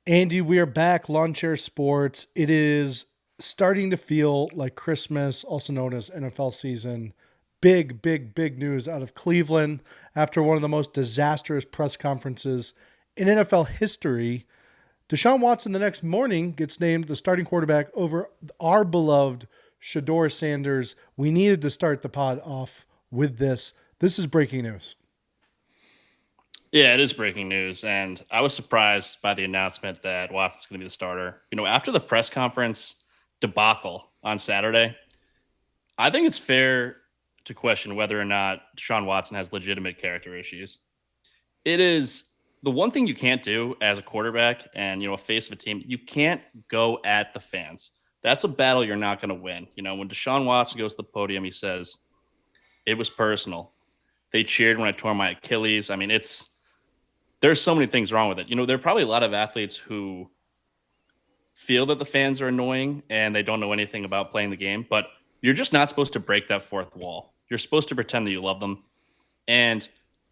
Andy, we are back. Lawn Chair Sports. It is starting to feel like Christmas, also known as NFL season. Big, big, big news out of Cleveland after one of the most disastrous press conferences in NFL history. Deshaun Watson the next morning gets named the starting quarterback over our beloved Shedeur Sanders. We needed to start the pod off with this. This is breaking news. Yeah, it is breaking news. And I was surprised by the announcement that Watson's going to be the starter. After the press conference debacle on Saturday, I think it's fair to question whether or not Deshaun Watson has legitimate character issues. It is the one thing you can't do as a quarterback and, a face of a team. You can't go at the fans. That's a battle you're not going to win. When Deshaun Watson goes to the podium, he says, it was personal. They cheered when I tore my Achilles. There's so many things wrong with it. There are probably a lot of athletes who feel that the fans are annoying and they don't know anything about playing the game, but you're just not supposed to break that fourth wall. You're supposed to pretend that you love them. And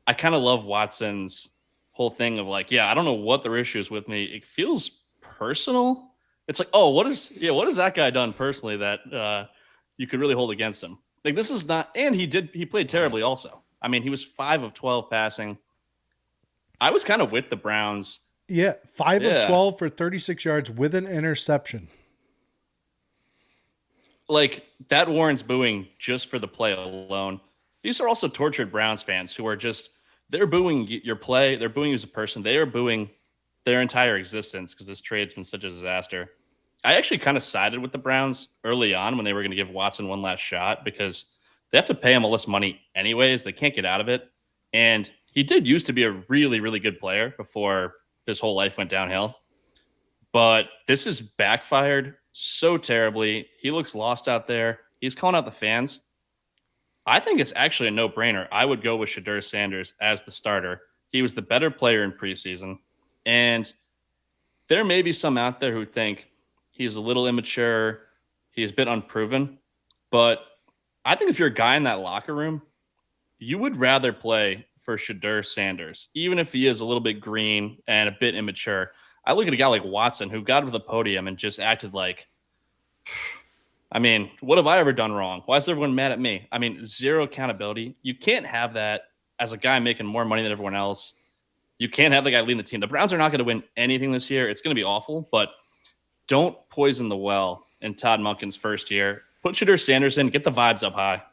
I kind of love Watson's whole thing of I don't know what their issue is with me. It feels personal. It's like, oh, what has that guy done personally that you could really hold against him? This is not, and he played terribly also. He was 5 of 12 passing. I was kind of with the Browns. Yeah, 5 of 12 for 36 yards with an interception. That warrants booing just for the play alone. These are also tortured Browns fans who are they're booing your play. They're booing you as a person. They are booing their entire existence because this trade's been such a disaster. I actually kind of sided with the Browns early on when they were going to give Watson one last shot because they have to pay him all this money anyways. They can't get out of it. And he did used to be a really, really good player before his whole life went downhill. But this has backfired so terribly. He looks lost out there. He's calling out the fans. I think it's actually a no-brainer. I would go with Shedeur Sanders as the starter. He was the better player in preseason. And there may be some out there who think he's a little immature. He's a bit unproven. But I think if you're a guy in that locker room, you would rather play for Shedeur Sanders, even if he is a little bit green and a bit immature. I look at a guy like Watson who got to the podium and just acted like, what have I ever done wrong? Why is everyone mad at me? Zero accountability. You can't have that as a guy making more money than everyone else. You can't have the guy leading the team. The Browns are not going to win anything this year. It's going to be awful, but don't poison the well in Todd Monken's first year. Put Shedeur Sanders in, get the vibes up high.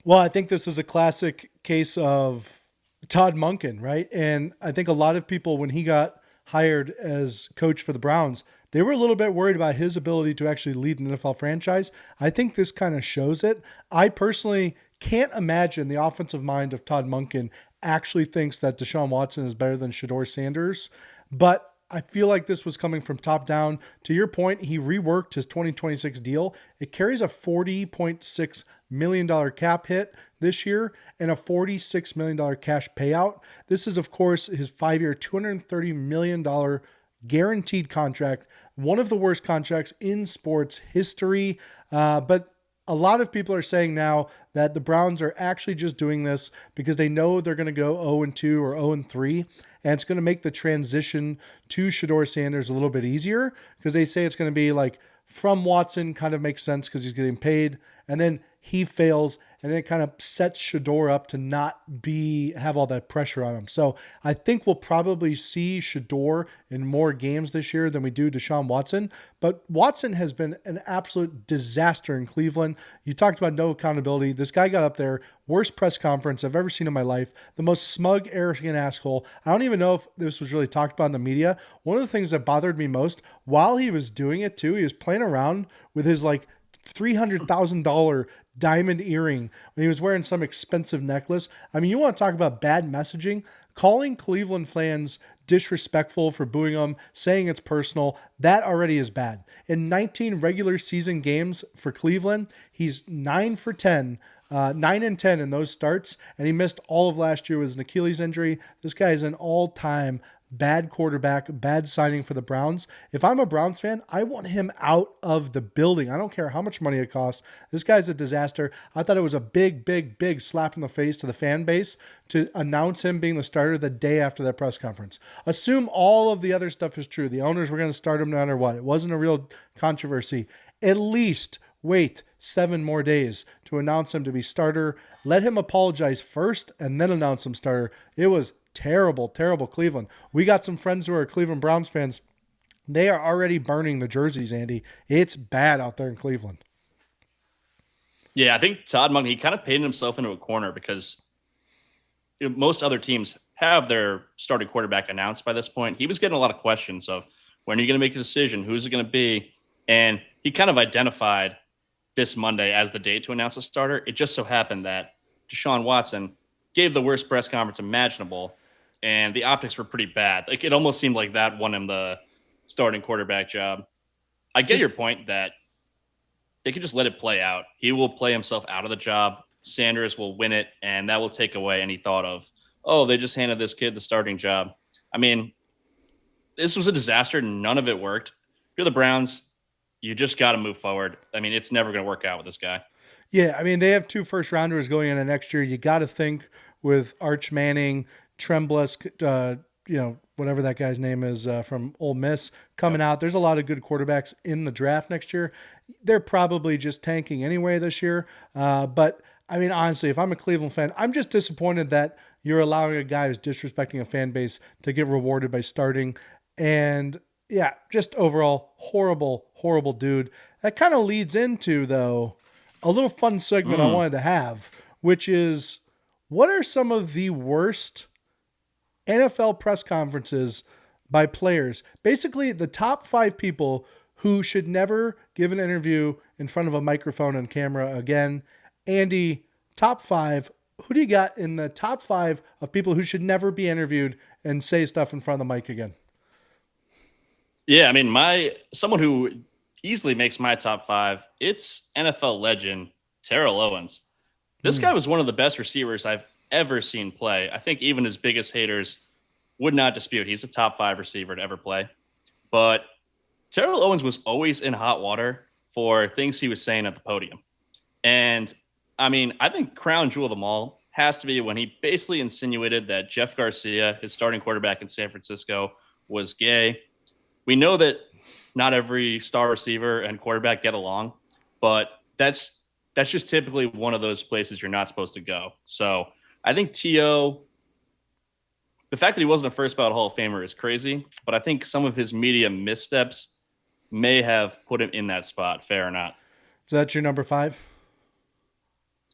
Well, I think this is a classic case of Todd Monken, right? And I think a lot of people, when he got hired as coach for the Browns, they were a little bit worried about his ability to actually lead an NFL franchise. I think this kind of shows it. I personally can't imagine the offensive mind of Todd Monken actually thinks that Deshaun Watson is better than Shedeur Sanders, but I feel like this was coming from top down. To your point, he reworked his 2026 deal. It carries a $40.6 million cap hit this year and a $46 million cash payout. This is, of course, his 5-year, $230 million guaranteed contract, one of the worst contracts in sports history. But a lot of people are saying now that the Browns are actually just doing this because they know they're going to go 0-2 or 0-3. And it's going to make the transition to Shedeur Sanders a little bit easier because they say it's going to be from Watson, kind of makes sense because he's getting paid. And then he fails, and then it kind of sets Shedeur up to not have all that pressure on him. So I think we'll probably see Shedeur in more games this year than we do Deshaun Watson. But Watson has been an absolute disaster in Cleveland. You talked about no accountability. This guy got up there, worst press conference I've ever seen in my life, the most smug, arrogant asshole. I don't even know if this was really talked about in the media. One of the things that bothered me most, while he was doing it too, he was playing around with his $300,000 diamond earring when he was wearing some expensive necklace. You want to talk about bad messaging? Calling Cleveland fans disrespectful for booing them, saying it's personal, that already is bad. In 19 regular season games for Cleveland, he's 9 for 10, 9-10 in those starts, and he missed all of last year with an Achilles injury. This guy is an all-time bad quarterback, bad signing for the Browns. If I'm a Browns fan, I want him out of the building. I don't care how much money it costs. This guy's a disaster. I thought it was a big, big, big slap in the face to the fan base to announce him being the starter the day after that press conference. Assume all of the other stuff is true. The owners were going to start him no matter what. It wasn't a real controversy. At least wait 7 more days to announce him to be starter. Let him apologize first and then announce him starter. It was terrible, terrible Cleveland. We got some friends who are Cleveland Browns fans. They are already burning the jerseys, Andy. It's bad out there in Cleveland. Yeah, I think Todd Monken, he kind of painted himself into a corner because most other teams have their starting quarterback announced by this point. He was getting a lot of questions of when are you going to make a decision? Who's it going to be? And he kind of identified this Monday as the date to announce a starter. It just so happened that Deshaun Watson gave the worst press conference imaginable, and the optics were pretty bad. Like, it almost seemed like that won him the starting quarterback job. I get your point that they could just let it play out. He will play himself out of the job. Sanders will win it, and that will take away any thought of, oh, they just handed this kid the starting job. I mean, this was a disaster. None of it worked. If you're the Browns, you just got to move forward. I mean, it's never going to work out with this guy. Yeah, I mean, they have 2 first-rounders going into next year. You got to think with Arch Manning, Trembless, whatever that guy's name is from Ole Miss coming out. There's a lot of good quarterbacks in the draft next year. They're probably just tanking anyway this year. But, I mean, honestly, if I'm a Cleveland fan, I'm just disappointed that you're allowing a guy who's disrespecting a fan base to get rewarded by starting. And, yeah, just overall horrible, horrible dude. That kind of leads into, though, a little fun segment I wanted to have, which is what are some of the worst NFL press conferences by players? Basically, the top 5 people who should never give an interview in front of a microphone and camera again. Andy, top 5. Who do you got in the top 5 of people who should never be interviewed and say stuff in front of the mic again? Yeah, I mean, someone who easily makes my top 5, it's NFL legend Terrell Owens. This guy was one of the best receivers I've ever seen play. I think even his biggest haters would not dispute he's a top 5 receiver to ever play. But Terrell Owens was always in hot water for things he was saying at the podium. And I mean, I think crown jewel of them all has to be when he basically insinuated that Jeff Garcia, his starting quarterback in San Francisco, was gay. We know that not every star receiver and quarterback get along, but that's just typically one of those places you're not supposed to go. So I think T.O., the fact that he wasn't a first ballot Hall of Famer is crazy, but I think some of his media missteps may have put him in that spot, fair or not. So that's your number 5?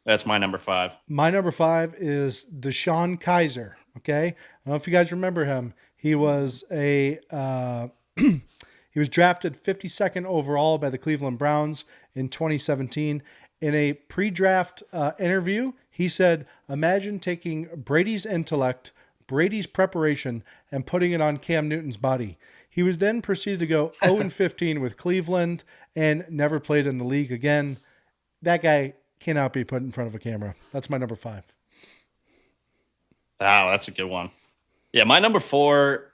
That's my number 5. My number 5 is Deshaun Kaiser. Okay. I don't know if you guys remember him. He was he was drafted 52nd overall by the Cleveland Browns in 2017. In a pre-draft interview, he said, imagine taking Brady's intellect, Brady's preparation, and putting it on Cam Newton's body. He was then proceeded to go 0-15 with Cleveland and never played in the league again. That guy cannot be put in front of a camera. That's my number 5. Oh, that's a good one. Yeah, my number 4,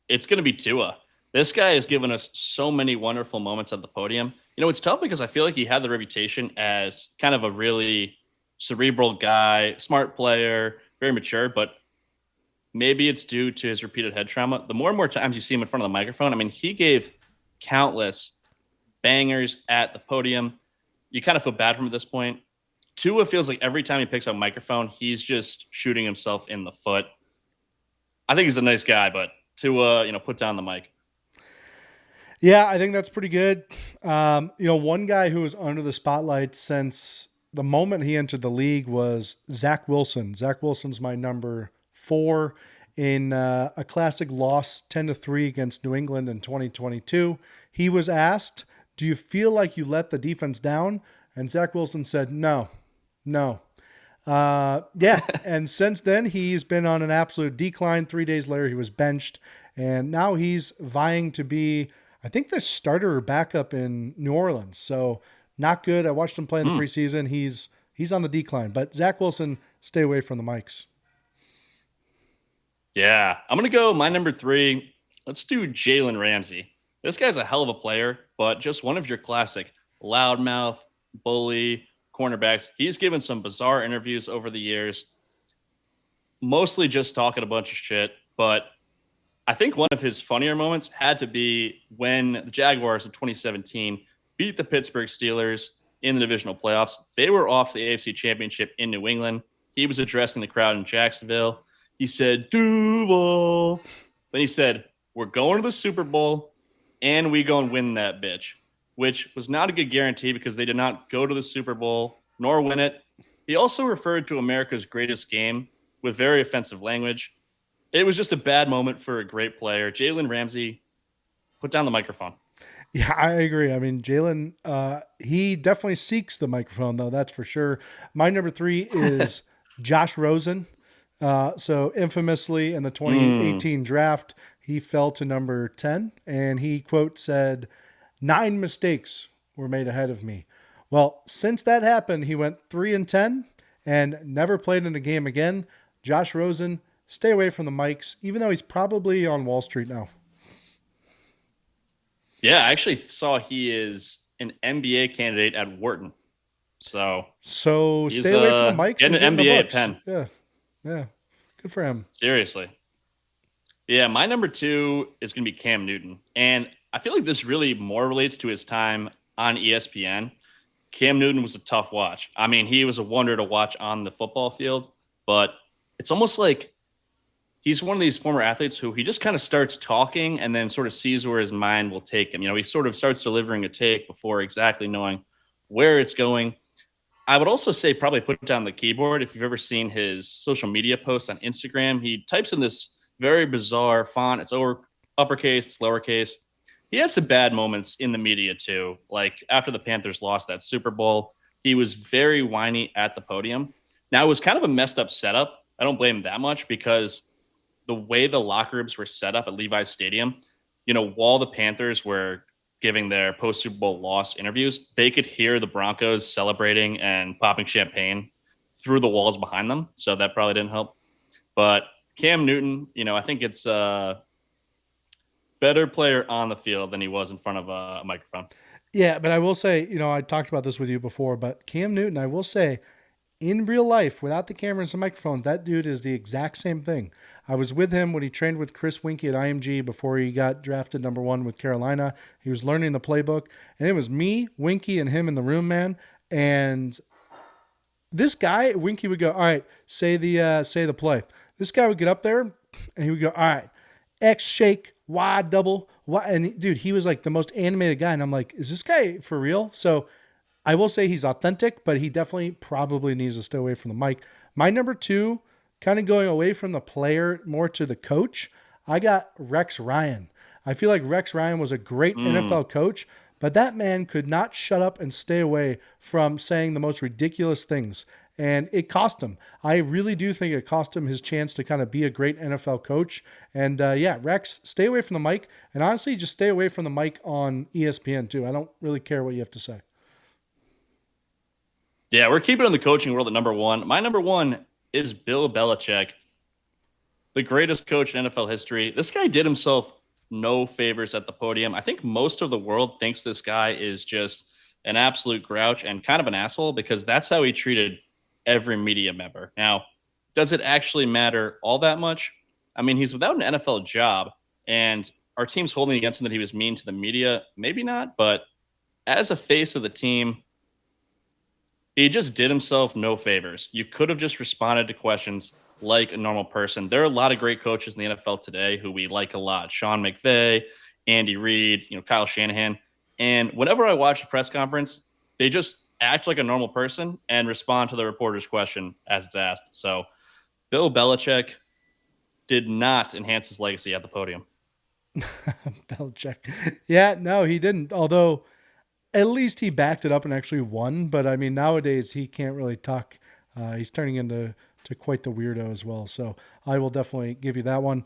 it's going to be Tua. This guy has given us so many wonderful moments at the podium. You know, it's tough because I feel like he had the reputation as kind of a really cerebral guy, smart player, very mature, but maybe it's due to his repeated head trauma. The more and more times you see him in front of the microphone, I mean, he gave countless bangers at the podium. You kind of feel bad for him at this point. Tua feels like every time he picks up a microphone, he's just shooting himself in the foot. I think he's a nice guy, but Tua, put down the mic. Yeah, I think that's pretty good. One guy who was under the spotlight since the moment he entered the league was Zach Wilson. Zach Wilson's my number 4 in a classic loss 10-3 against New England in 2022. He was asked, do you feel like you let the defense down? And Zach Wilson said, no. Yeah. And since then, he's been on an absolute decline. 3 days later, he was benched. And now he's vying to be, I think, the starter or backup in New Orleans. So not good. I watched him play in the preseason. He's on the decline. But Zach Wilson, stay away from the mics. Yeah, I'm going to go my number 3. Let's do Jalen Ramsey. This guy's a hell of a player, but just one of your classic loudmouth, bully cornerbacks. He's given some bizarre interviews over the years, mostly just talking a bunch of shit. But I think one of his funnier moments had to be when the Jaguars in 2017 beat the Pittsburgh Steelers in the divisional playoffs. They were off the AFC Championship in New England. He was addressing the crowd in Jacksonville. He said, Duval. Then he said, we're going to the Super Bowl and we go and win that bitch, which was not a good guarantee because they did not go to the Super Bowl nor win it. He also referred to America's greatest game with very offensive language. It was just a bad moment for a great player. Jalen Ramsey, put down the microphone. Yeah, I agree. I mean, Jalen, he definitely seeks the microphone, though. That's for sure. My number 3 is Josh Rosen. So infamously in the 2018 draft, he fell to number 10, and he, quote, said, 9 mistakes were made ahead of me. Well, since that happened, he went 3-10 and never played in a game again. Josh Rosen, stay away from the mics, even though he's probably on Wall Street now. Yeah, I actually saw he is an MBA candidate at Wharton. So stay away from the mics. Getting an MBA at Penn. Yeah. Good for him. Seriously. Yeah, my number 2 is going to be Cam Newton. And I feel like this really more relates to his time on ESPN. Cam Newton was a tough watch. I mean, he was a wonder to watch on the football field, but it's almost like he's one of these former athletes who he just kind of starts talking and then sort of sees where his mind will take him. You know, he sort of starts delivering a take before exactly knowing where it's going. I would also say probably put down the keyboard. If you've ever seen his social media posts on Instagram, he types in this very bizarre font. It's uppercase, it's lowercase. He had some bad moments in the media too. Like after the Panthers lost that Super Bowl, he was very whiny at the podium. Now it was kind of a messed up setup. I don't blame him that much because the way the locker rooms were set up at Levi's Stadium, you know, while the Panthers were giving their post-Super Bowl loss interviews, they could hear the Broncos celebrating and popping champagne through the walls behind them. So that probably didn't help. But Cam Newton, you know, I think it's a better player on the field than he was in front of a microphone. Yeah, but I will say, you know, I talked about this with you before, but Cam Newton, I will say, in real life, without the cameras and microphones, that dude is the exact same thing. I was with him when he trained with Chris Winkie at IMG before he got drafted number 1 with Carolina. He was learning the playbook, and it was me, Winkie, and him in the room, man. And this guy, Winkie would go, all right, say the play. This guy would get up there, and he would go, all right, X shake, Y double, Y. And dude, he was like the most animated guy. And I'm like, is this guy for real? So I will say he's authentic, but he definitely probably needs to stay away from the mic. My number 2, kind of going away from the player, more to the coach, I got Rex Ryan. I feel like Rex Ryan was a great NFL coach, but that man could not shut up and stay away from saying the most ridiculous things. And it cost him. I really do think it cost him his chance to kind of be a great NFL coach. And yeah, Rex, stay away from the mic. And honestly, just stay away from the mic on ESPN too. I don't really care what you have to say. Yeah, we're keeping it in the coaching world at number 1. My number 1 is Bill Belichick, the greatest coach in NFL history. This guy did himself no favors at the podium. I think most of the world thinks this guy is just an absolute grouch and kind of an asshole because that's how he treated every media member. Now, does it actually matter all that much? I mean, he's without an NFL job, and our team's holding against him that he was mean to the media. Maybe not, but as a face of the team, he just did himself no favors. You could have just responded to questions like a normal person. There are a lot of great coaches in the NFL today who we like a lot. Sean McVay, Andy Reid, Kyle Shanahan. And whenever I watch a press conference, they just act like a normal person and respond to the reporter's question as it's asked. So Bill Belichick did not enhance his legacy at the podium. Belichick. Yeah, no, he didn't. Although at least he backed it up and actually won. But I mean, nowadays he can't really talk. He's turning into quite the weirdo as well. So I will definitely give you that one.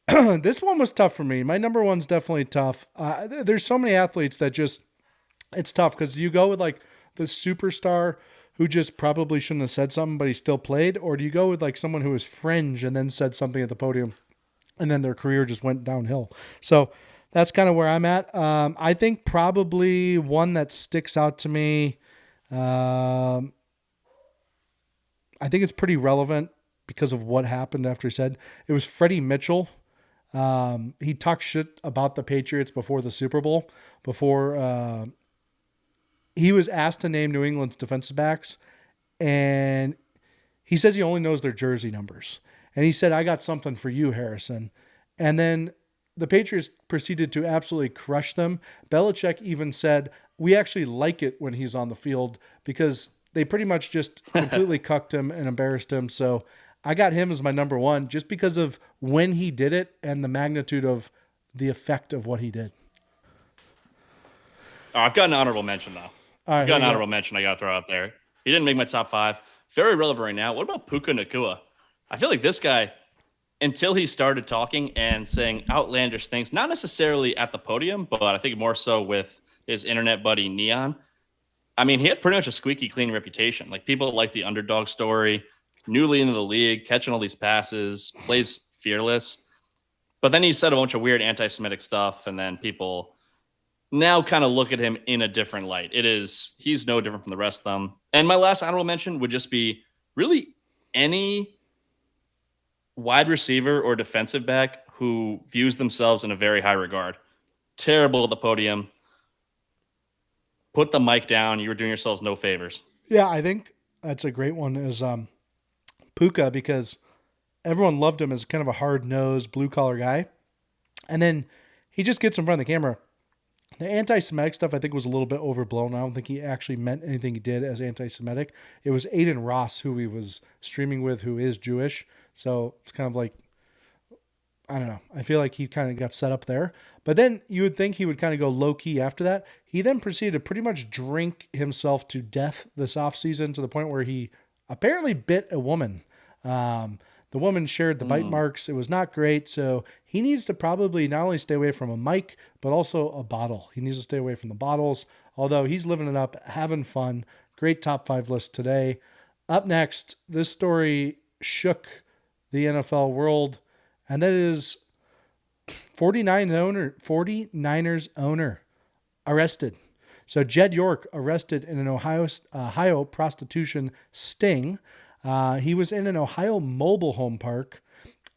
This one was tough for me. My number 1's definitely tough. There's so many athletes that just, it's tough because you go with like the superstar who just probably shouldn't have said something, but he still played? Or do you go with like someone who was fringe and then said something at the podium and then their career just went downhill? So that's kind of where I'm at. I think probably one that sticks out to me, I think it's pretty relevant because of what happened after he said. It was Freddie Mitchell. He talked shit about the Patriots before the Super Bowl, before he was asked to name New England's defensive backs, and he says he only knows their jersey numbers. And he said, "I got something for you, Harrison." And then the Patriots proceeded to absolutely crush them. Belichick even said, "We actually like it when he's on the field," because they pretty much just completely cucked him and embarrassed him. So I got him as my number one just because of when he did it and the magnitude of the effect of what he did. Oh, I've got an honorable mention, though. I've got an honorable mention I got to throw out there. He didn't make my top 5. Very relevant right now. What about Puka Nacua? I feel like this guy, until he started talking and saying outlandish things, not necessarily at the podium, but I think more so with his internet buddy Neon. I mean, he had pretty much a squeaky clean reputation. Like, people like the underdog story, newly into the league, catching all these passes, plays fearless. But then he said a bunch of weird anti-Semitic stuff, and then people now kind of look at him in a different light. He's no different from the rest of them. And my last honorable mention would just be really any wide receiver or defensive back who views themselves in a very high regard. Terrible at the podium. Put the mic down. You were doing yourselves no favors. Yeah, I think that's a great one is Puka, because everyone loved him as kind of a hard-nosed, blue-collar guy. And then he just gets in front of the camera. The anti-Semitic stuff, I think, was a little bit overblown. I don't think he actually meant anything he did as anti-Semitic. It was Aiden Ross, who he was streaming with, who is Jewish. So it's kind of like, I don't know. I feel like he kind of got set up there. But then you would think he would kind of go low-key after that. He then proceeded to pretty much drink himself to death this offseason to the point where he apparently bit a woman. The woman shared the bite marks. It was not great. So he needs to probably not only stay away from a mic, but also a bottle. He needs to stay away from the bottles, although he's living it up, having fun. Great top 5 list today. Up next, this story shook the NFL world, and that is 49ers owner arrested. So Jed York arrested in an Ohio prostitution sting. He was in an Ohio mobile home park.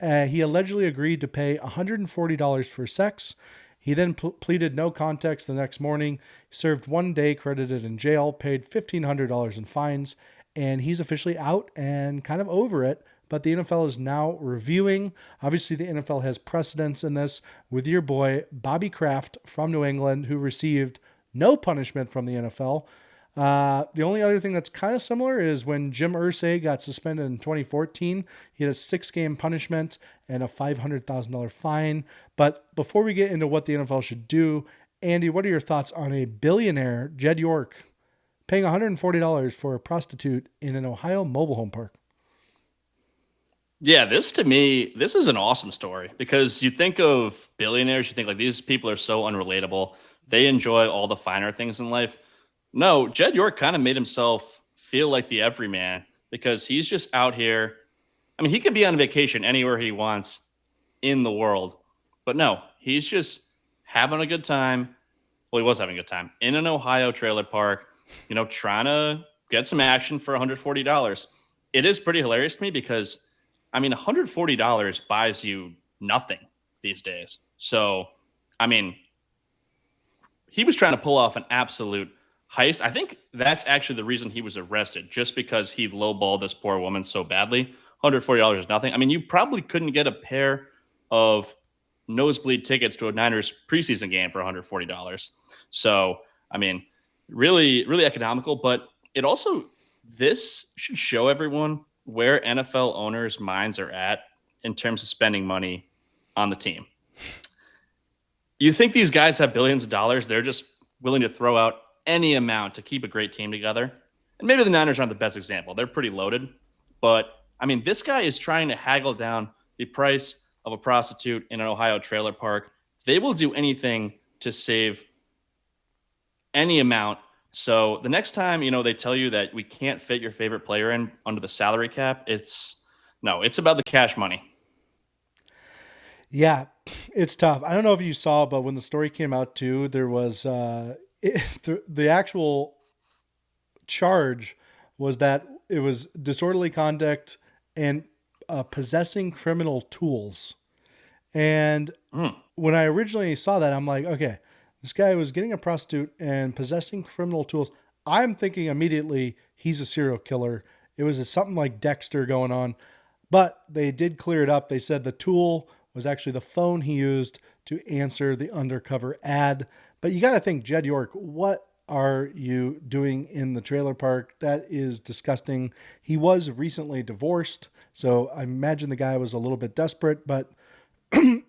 He allegedly agreed to pay $140 for sex. He then pleaded no contest the next morning, served 1 day credited in jail, paid $1,500 in fines, and he's officially out and kind of over it. But the NFL is now reviewing. Obviously, the NFL has precedence in this with your boy, Bobby Kraft from New England, who received no punishment from the NFL. The only other thing that's kind of similar is when Jim Irsay got suspended in 2014, he had a 6-game punishment and a $500,000 fine. But before we get into what the NFL should do, Andy, what are your thoughts on a billionaire, Jed York, paying $140 for a prostitute in an Ohio mobile home park? Yeah, to me, this is an awesome story because you think of billionaires, you think like these people are so unrelatable. They enjoy all the finer things in life. No, Jed York kind of made himself feel like the everyman because he's just out here. I mean, he could be on vacation anywhere he wants in the world, but no, he's just having a good time. Well, he was having a good time in an Ohio trailer park, trying to get some action for $140. It is pretty hilarious to me because, I mean, $140 buys you nothing these days. So, I mean, he was trying to pull off an absolute heist. I think that's actually the reason he was arrested, just because he lowballed this poor woman so badly. $140 is nothing. I mean, you probably couldn't get a pair of nosebleed tickets to a Niners preseason game for $140. So, I mean, really, really economical. But it also, this should show everyone where NFL owners' minds are at in terms of spending money on the team. You think these guys have billions of dollars, they're just willing to throw out any amount to keep a great team together. And maybe the Niners aren't the best example. They're pretty loaded. But, I mean, this guy is trying to haggle down the price of a prostitute in an Ohio trailer park. They will do anything to save any amount So the next time, they tell you that we can't fit your favorite player in under the salary cap, it's about the cash money. Yeah, it's tough. I don't know if you saw, but when the story came out too, there was the actual charge was that it was disorderly conduct and possessing criminal tools. And when I originally saw that, I'm like, okay, this guy was getting a prostitute and possessing criminal tools. I'm thinking immediately he's a serial killer. It was something like Dexter going on. But they did clear it up. They said the tool was actually the phone he used to answer the undercover ad. But you got to think, Jed York, what are you doing in the trailer park? That is disgusting. He was recently divorced, so I imagine the guy was a little bit desperate, but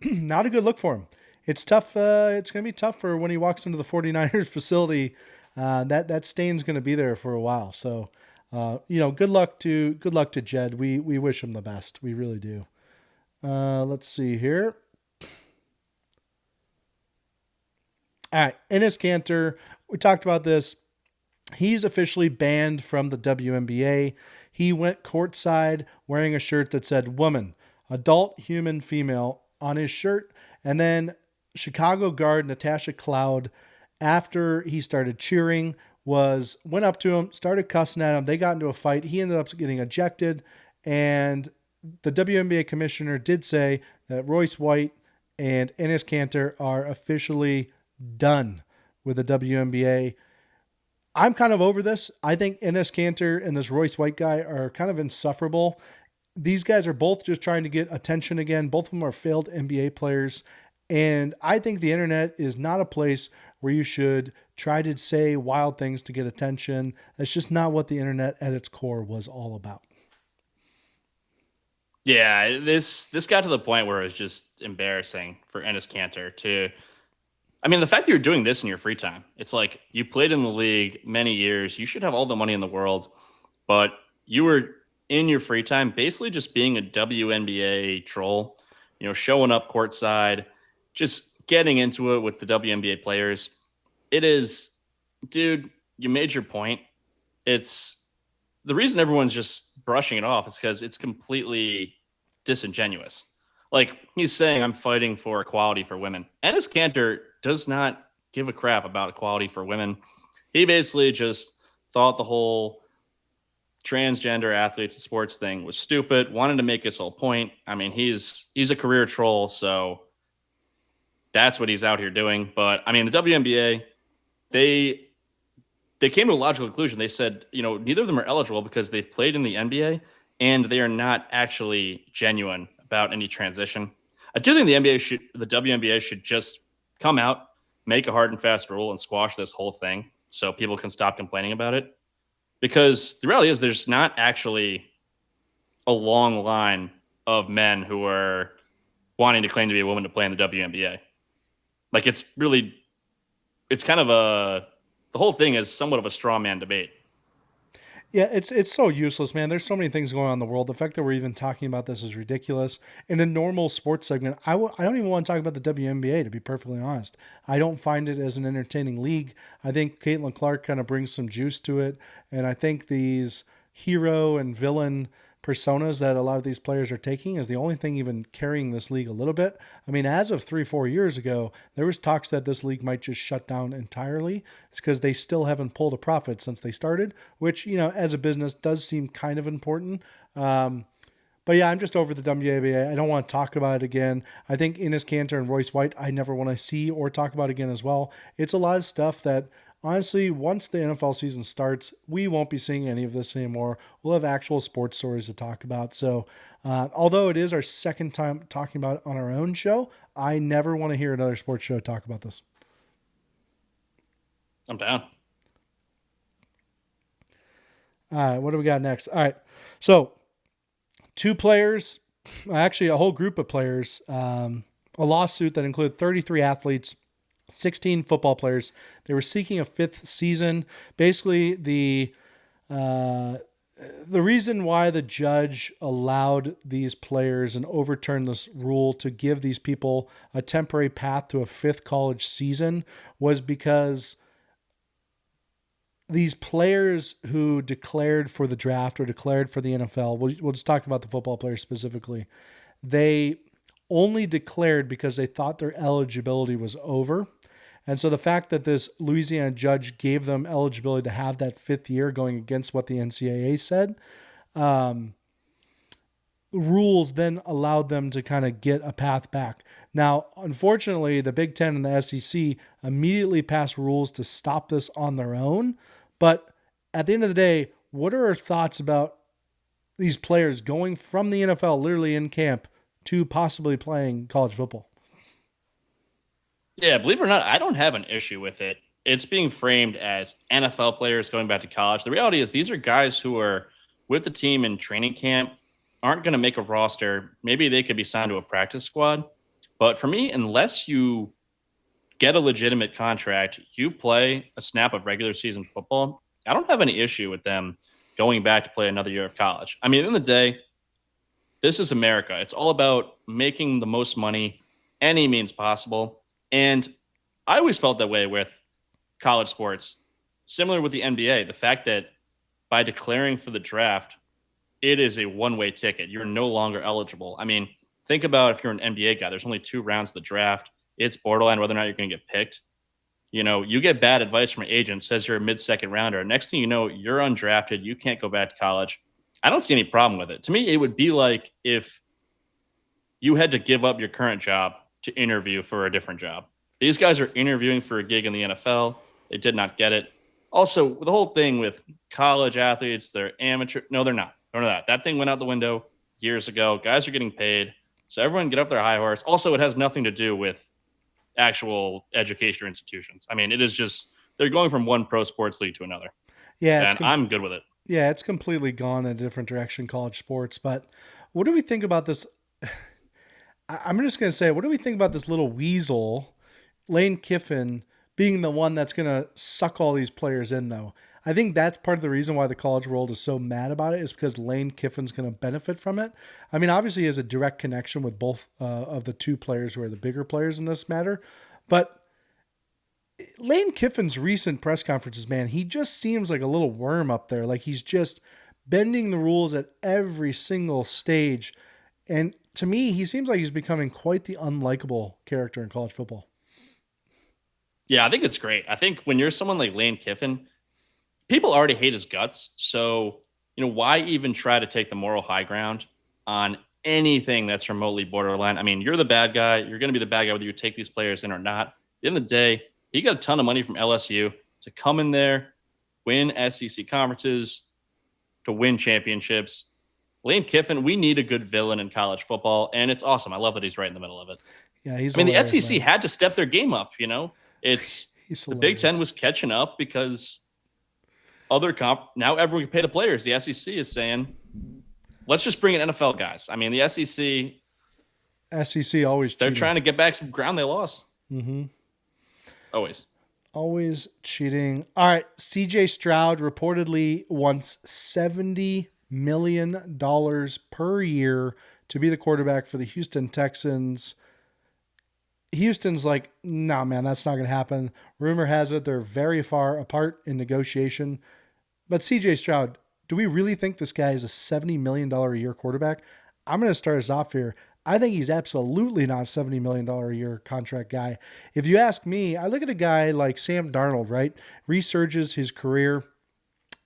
not a good look for him. It's tough. It's going to be tough for when he walks into the 49ers facility. That stain's going to be there for a while. So, good luck to Jed. We wish him the best. We really do. Let's see here. All right, Enes Kanter. We talked about this. He's officially banned from the WNBA. He went courtside wearing a shirt that said "woman," adult, human, female on his shirt. And then Chicago guard Natasha Cloud, after he started cheering, went up to him, started cussing at him. They got into a fight. He ended up getting ejected. And the WNBA commissioner did say that Royce White and Enes Kanter are officially done with the WNBA. I'm kind of over this. I think Enes Kanter and this Royce White guy are kind of insufferable. These guys are both just trying to get attention again. Both of them are failed NBA players. And I think the internet is not a place where you should try to say wild things to get attention. That's just not what the internet at its core was all about. Yeah, this got to the point where it was just embarrassing for Enes Kanter to. I mean, the fact that you're doing this in your free time, it's like you played in the league many years. You should have all the money in the world, but you were in your free time basically just being a WNBA troll, showing up courtside, just getting into it with the WNBA players. It is, dude, you made your point. It's the reason everyone's just brushing it off is because it's completely disingenuous. Like he's saying, I'm fighting for equality for women. Enes Kanter does not give a crap about equality for women. He basically just thought the whole transgender athletes and sports thing was stupid, wanted to make his whole point. I mean, he's a career troll, so that's what he's out here doing. But I mean, the WNBA, they came to a logical conclusion. They said, neither of them are eligible because they've played in the NBA and they are not actually genuine about any transition. I do think the WNBA should just come out, make a hard and fast rule, and squash this whole thing so people can stop complaining about it. Because the reality is there's not actually a long line of men who are wanting to claim to be a woman to play in the WNBA. Like it's kind of the whole thing is somewhat of a straw man debate. Yeah, it's so useless, man. There's so many things going on in the world. The fact that we're even talking about this is ridiculous. In a normal sports segment, I don't even want to talk about the WNBA, to be perfectly honest. I don't find it as an entertaining league. I think Caitlin Clark kind of brings some juice to it. And I think these hero and villain personas that a lot of these players are taking is the only thing even carrying this league a little bit. I mean, as of 3-4 years ago, there was talks that this league might just shut down entirely. It's because they still haven't pulled a profit since they started, which, as a business does seem kind of important. But yeah, I'm just over the WNBA. I don't want to talk about it again. I think Enes Kanter and Royce White, I never want to see or talk about again as well. It's a lot of stuff that honestly, once the NFL season starts, we won't be seeing any of this anymore. We'll have actual sports stories to talk about. So, although it is our second time talking about it on our own show, I never want to hear another sports show talk about this. I'm down. All right, what do we got next? All right, so 2 players, actually a whole group of players, a lawsuit that included 33 athletes, 16 football players. They were seeking a 5th season. Basically, the reason why the judge allowed these players and overturned this rule to give these people a temporary path to a 5th college season was because these players who declared for the draft or declared for the NFL, we'll just talk about the football players specifically. They only declared because they thought their eligibility was over. And so the fact that this Louisiana judge gave them eligibility to have that 5th year going against what the NCAA said, rules then allowed them to kind of get a path back. Now, unfortunately, the Big Ten and the SEC immediately passed rules to stop this on their own. But at the end of the day, what are our thoughts about these players going from the NFL, literally in camp, to possibly playing college football? Yeah, believe it or not, I don't have an issue with it. It's being framed as NFL players going back to college. The reality is these are guys who are with the team in training camp, aren't going to make a roster. Maybe they could be signed to a practice squad. But for me, unless you get a legitimate contract, you play a snap of regular season football, I don't have any issue with them going back to play another year of college. I mean, at the end of the day, this is America. It's all about making the most money any means possible. And I always felt that way with college sports, similar with the NBA. The fact that by declaring for the draft, it is a one-way ticket. You're no longer eligible. I mean, think about if you're an NBA guy, there's only 2 rounds of the draft. It's borderline whether or not you're going to get picked. You know, you get bad advice from an agent, says you're a mid-second rounder. Next thing you know, you're undrafted. You can't go back to college. I don't see any problem with it. To me, it would be like if you had to give up your current job to interview for a different job. These guys are interviewing for a gig in the NFL. They did not get it. Also, the whole thing with college athletes, they're amateur. No, they're not. None of that. That thing went out the window years ago. Guys are getting paid. So everyone get off their high horse. Also, it has nothing to do with actual education or institutions. I mean, it is just they're going from one pro sports league to another. Yeah, and I'm good with it. Yeah, it's completely gone in a different direction, college sports. But what do we think about this? I'm just going to say, what do we think about this little weasel, Lane Kiffin, being the one that's going to suck all these players in, though? I think that's part of the reason why the college world is so mad about it, is because Lane Kiffin's going to benefit from it. I mean, obviously he has a direct connection with both of the 2 players who are the bigger players in this matter. But Lane Kiffin's recent press conferences, man, he just seems like a little worm up there. Like he's just bending the rules at every single stage. And to me, he seems like he's becoming quite the unlikable character in college football. Yeah, I think it's great. I think when you're someone like Lane Kiffin, people already hate his guts. So, why even try to take the moral high ground on anything that's remotely borderline? I mean, you're the bad guy. You're going to be the bad guy whether you take these players in or not. At the end of the day, he got a ton of money from LSU to come in there, win SEC conferences, to win championships. Lane Kiffin, we need a good villain in college football, and it's awesome. I love that he's right in the middle of it. Yeah, he's. I mean, the SEC had to step their game up. It's the Big Ten was catching up because now everyone can pay the players. The SEC is saying, let's just bring in NFL guys. I mean, the SEC always they're trying to get back some ground they lost. Mm-hmm. Always cheating. All right, CJ Stroud reportedly wants $70 million per year to be the quarterback for the Houston Texans. Houston's like, nah, man, that's not going to happen. Rumor has it they're very far apart in negotiation. But CJ Stroud, do we really think this guy is a $70 million a year quarterback? I'm going to start us off here. I think he's absolutely not a $70 million a year contract guy. If you ask me, I look at a guy like Sam Darnold, right? Resurges his career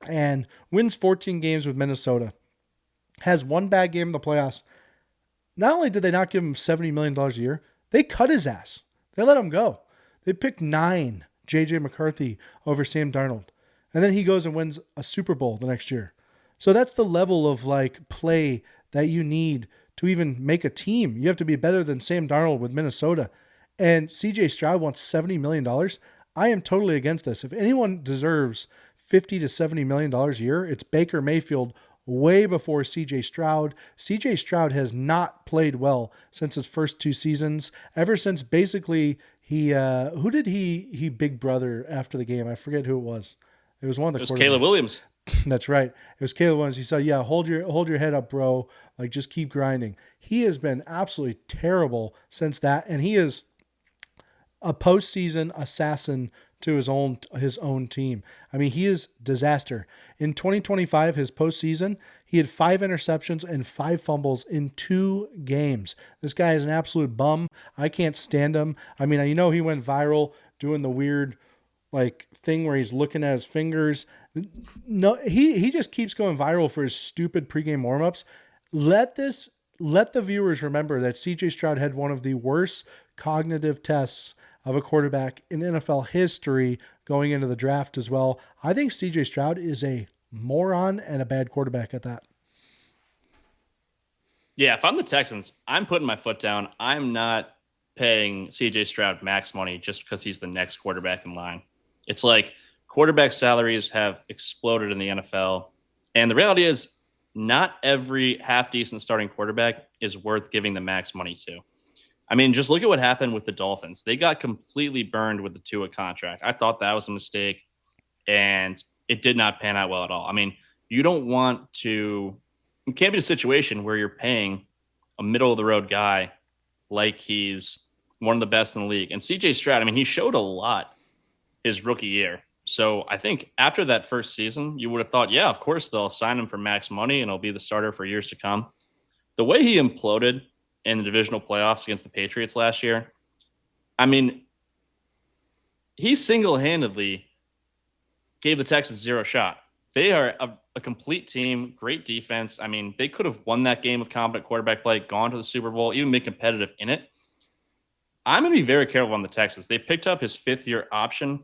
and wins 14 games with Minnesota. Has one bad game in the playoffs. Not only did they not give him $70 million a year, they cut his ass. They let him go. They picked 9 J.J. McCarthy over Sam Darnold. And then he goes and wins a Super Bowl the next year. So that's the level of play that you need to even make a team. You have to be better than Sam Darnold with Minnesota. And CJ Stroud wants $70 million. I am totally against this. If anyone deserves $50 to $70 million a year, it's Baker Mayfield way before CJ Stroud. CJ Stroud has not played well since his first 2 seasons. Ever since basically who did he big brother after the game? I forget who it was. It was one of the quarterbacks. Caleb Williams. That's right. It was Caleb Williams. He said, yeah, hold your head up, bro. Just keep grinding. He has been absolutely terrible since that. And he is a postseason assassin to his own team. I mean, he is disaster. In 2025, his postseason, he had 5 interceptions and 5 fumbles in 2 games. This guy is an absolute bum. I can't stand him. I mean, he went viral doing the weird thing where he's looking at his fingers. No, he just keeps going viral for his stupid pregame warmups. Let the viewers remember that CJ Stroud had one of the worst cognitive tests of a quarterback in NFL history going into the draft as well. I think CJ Stroud is a moron and a bad quarterback at that. Yeah, if I'm the Texans, I'm putting my foot down. I'm not paying CJ Stroud max money just because he's the next quarterback in line. It's like quarterback salaries have exploded in the NFL. And the reality is not every half-decent starting quarterback is worth giving the max money to. I mean, just look at what happened with the Dolphins. They got completely burned with the Tua contract. I thought that was a mistake, and it did not pan out well at all. I mean, you don't want to – it can't be a situation where you're paying a middle-of-the-road guy like he's one of the best in the league. And CJ Stroud, I mean, he showed a lot his rookie year. So I think after that first season, you would have thought, yeah, of course they'll sign him for max money and he'll be the starter for years to come. The way he imploded in the divisional playoffs against the Patriots last year, I mean, he single-handedly gave the Texans zero shot. They are a complete team, great defense. I mean, they could have won that game with competent quarterback play, gone to the Super Bowl, even been competitive in it. I'm going to be very careful on the Texans. They picked up his 5th-year option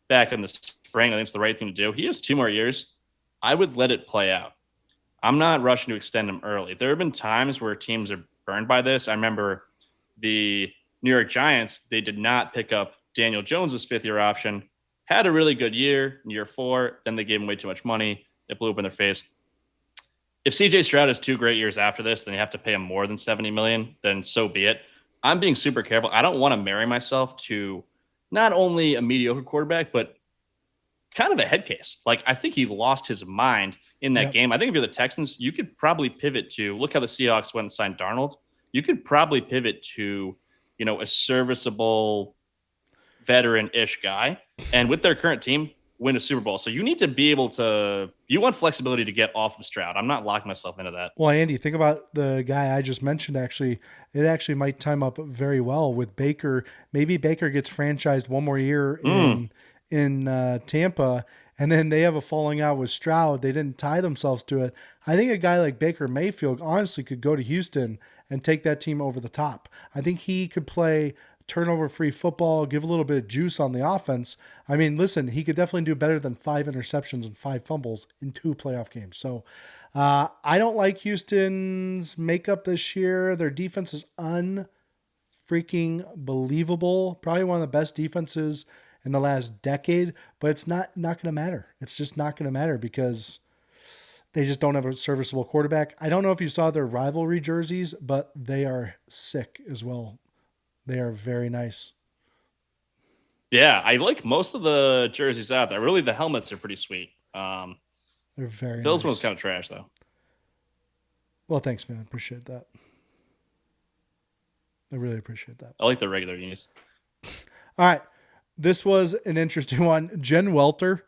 back in the spring. I think it's the right thing to do. He has 2 more years. I would let it play out. I'm not rushing to extend him early. There have been times where teams are burned by this. I remember the New York Giants, they did not pick up Daniel Jones's 5th-year option, had a really good year, year 4, then they gave him way too much money. It blew up in their face. If CJ Stroud has 2 great years after this, then you have to pay him more than $70 million, then so be it. I'm being super careful. I don't want to marry myself to not only a mediocre quarterback, but kind of a head case. Like, I think he lost his mind in that game. I think if you're the Texans, you could probably pivot to, look how the Seahawks went and signed Darnold. You could probably pivot to, a serviceable veteran-ish guy. And with their current team, win a Super Bowl. So you need to be able to, you want flexibility to get off of Stroud. I'm not locking myself into that. Well, Andy, think about the guy I just mentioned. Actually, it actually might time up very well with Baker. Maybe Baker gets franchised one more year in Tampa, and then they have a falling out with Stroud. They didn't tie themselves to it. I think a guy like Baker Mayfield honestly could go to Houston and take that team over the top. I think he could play turnover-free football, give a little bit of juice on the offense. I mean, listen, he could definitely do better than 5 interceptions and 5 fumbles in 2 playoff games. So I don't like Houston's makeup this year. Their defense is unfreaking believable. Probably one of the best defenses in the last decade, but it's not going to matter. It's just not going to matter because they just don't have a serviceable quarterback. I don't know if you saw their rivalry jerseys, but they are sick as well. They are very nice. Yeah, I like most of the jerseys out there. Really, the helmets are pretty sweet. They're very Bills nice. one's kind of trash, though. Well, thanks, man. Appreciate that. I really appreciate that. I like the regular unis. All right. This was an interesting one. Jen Welter,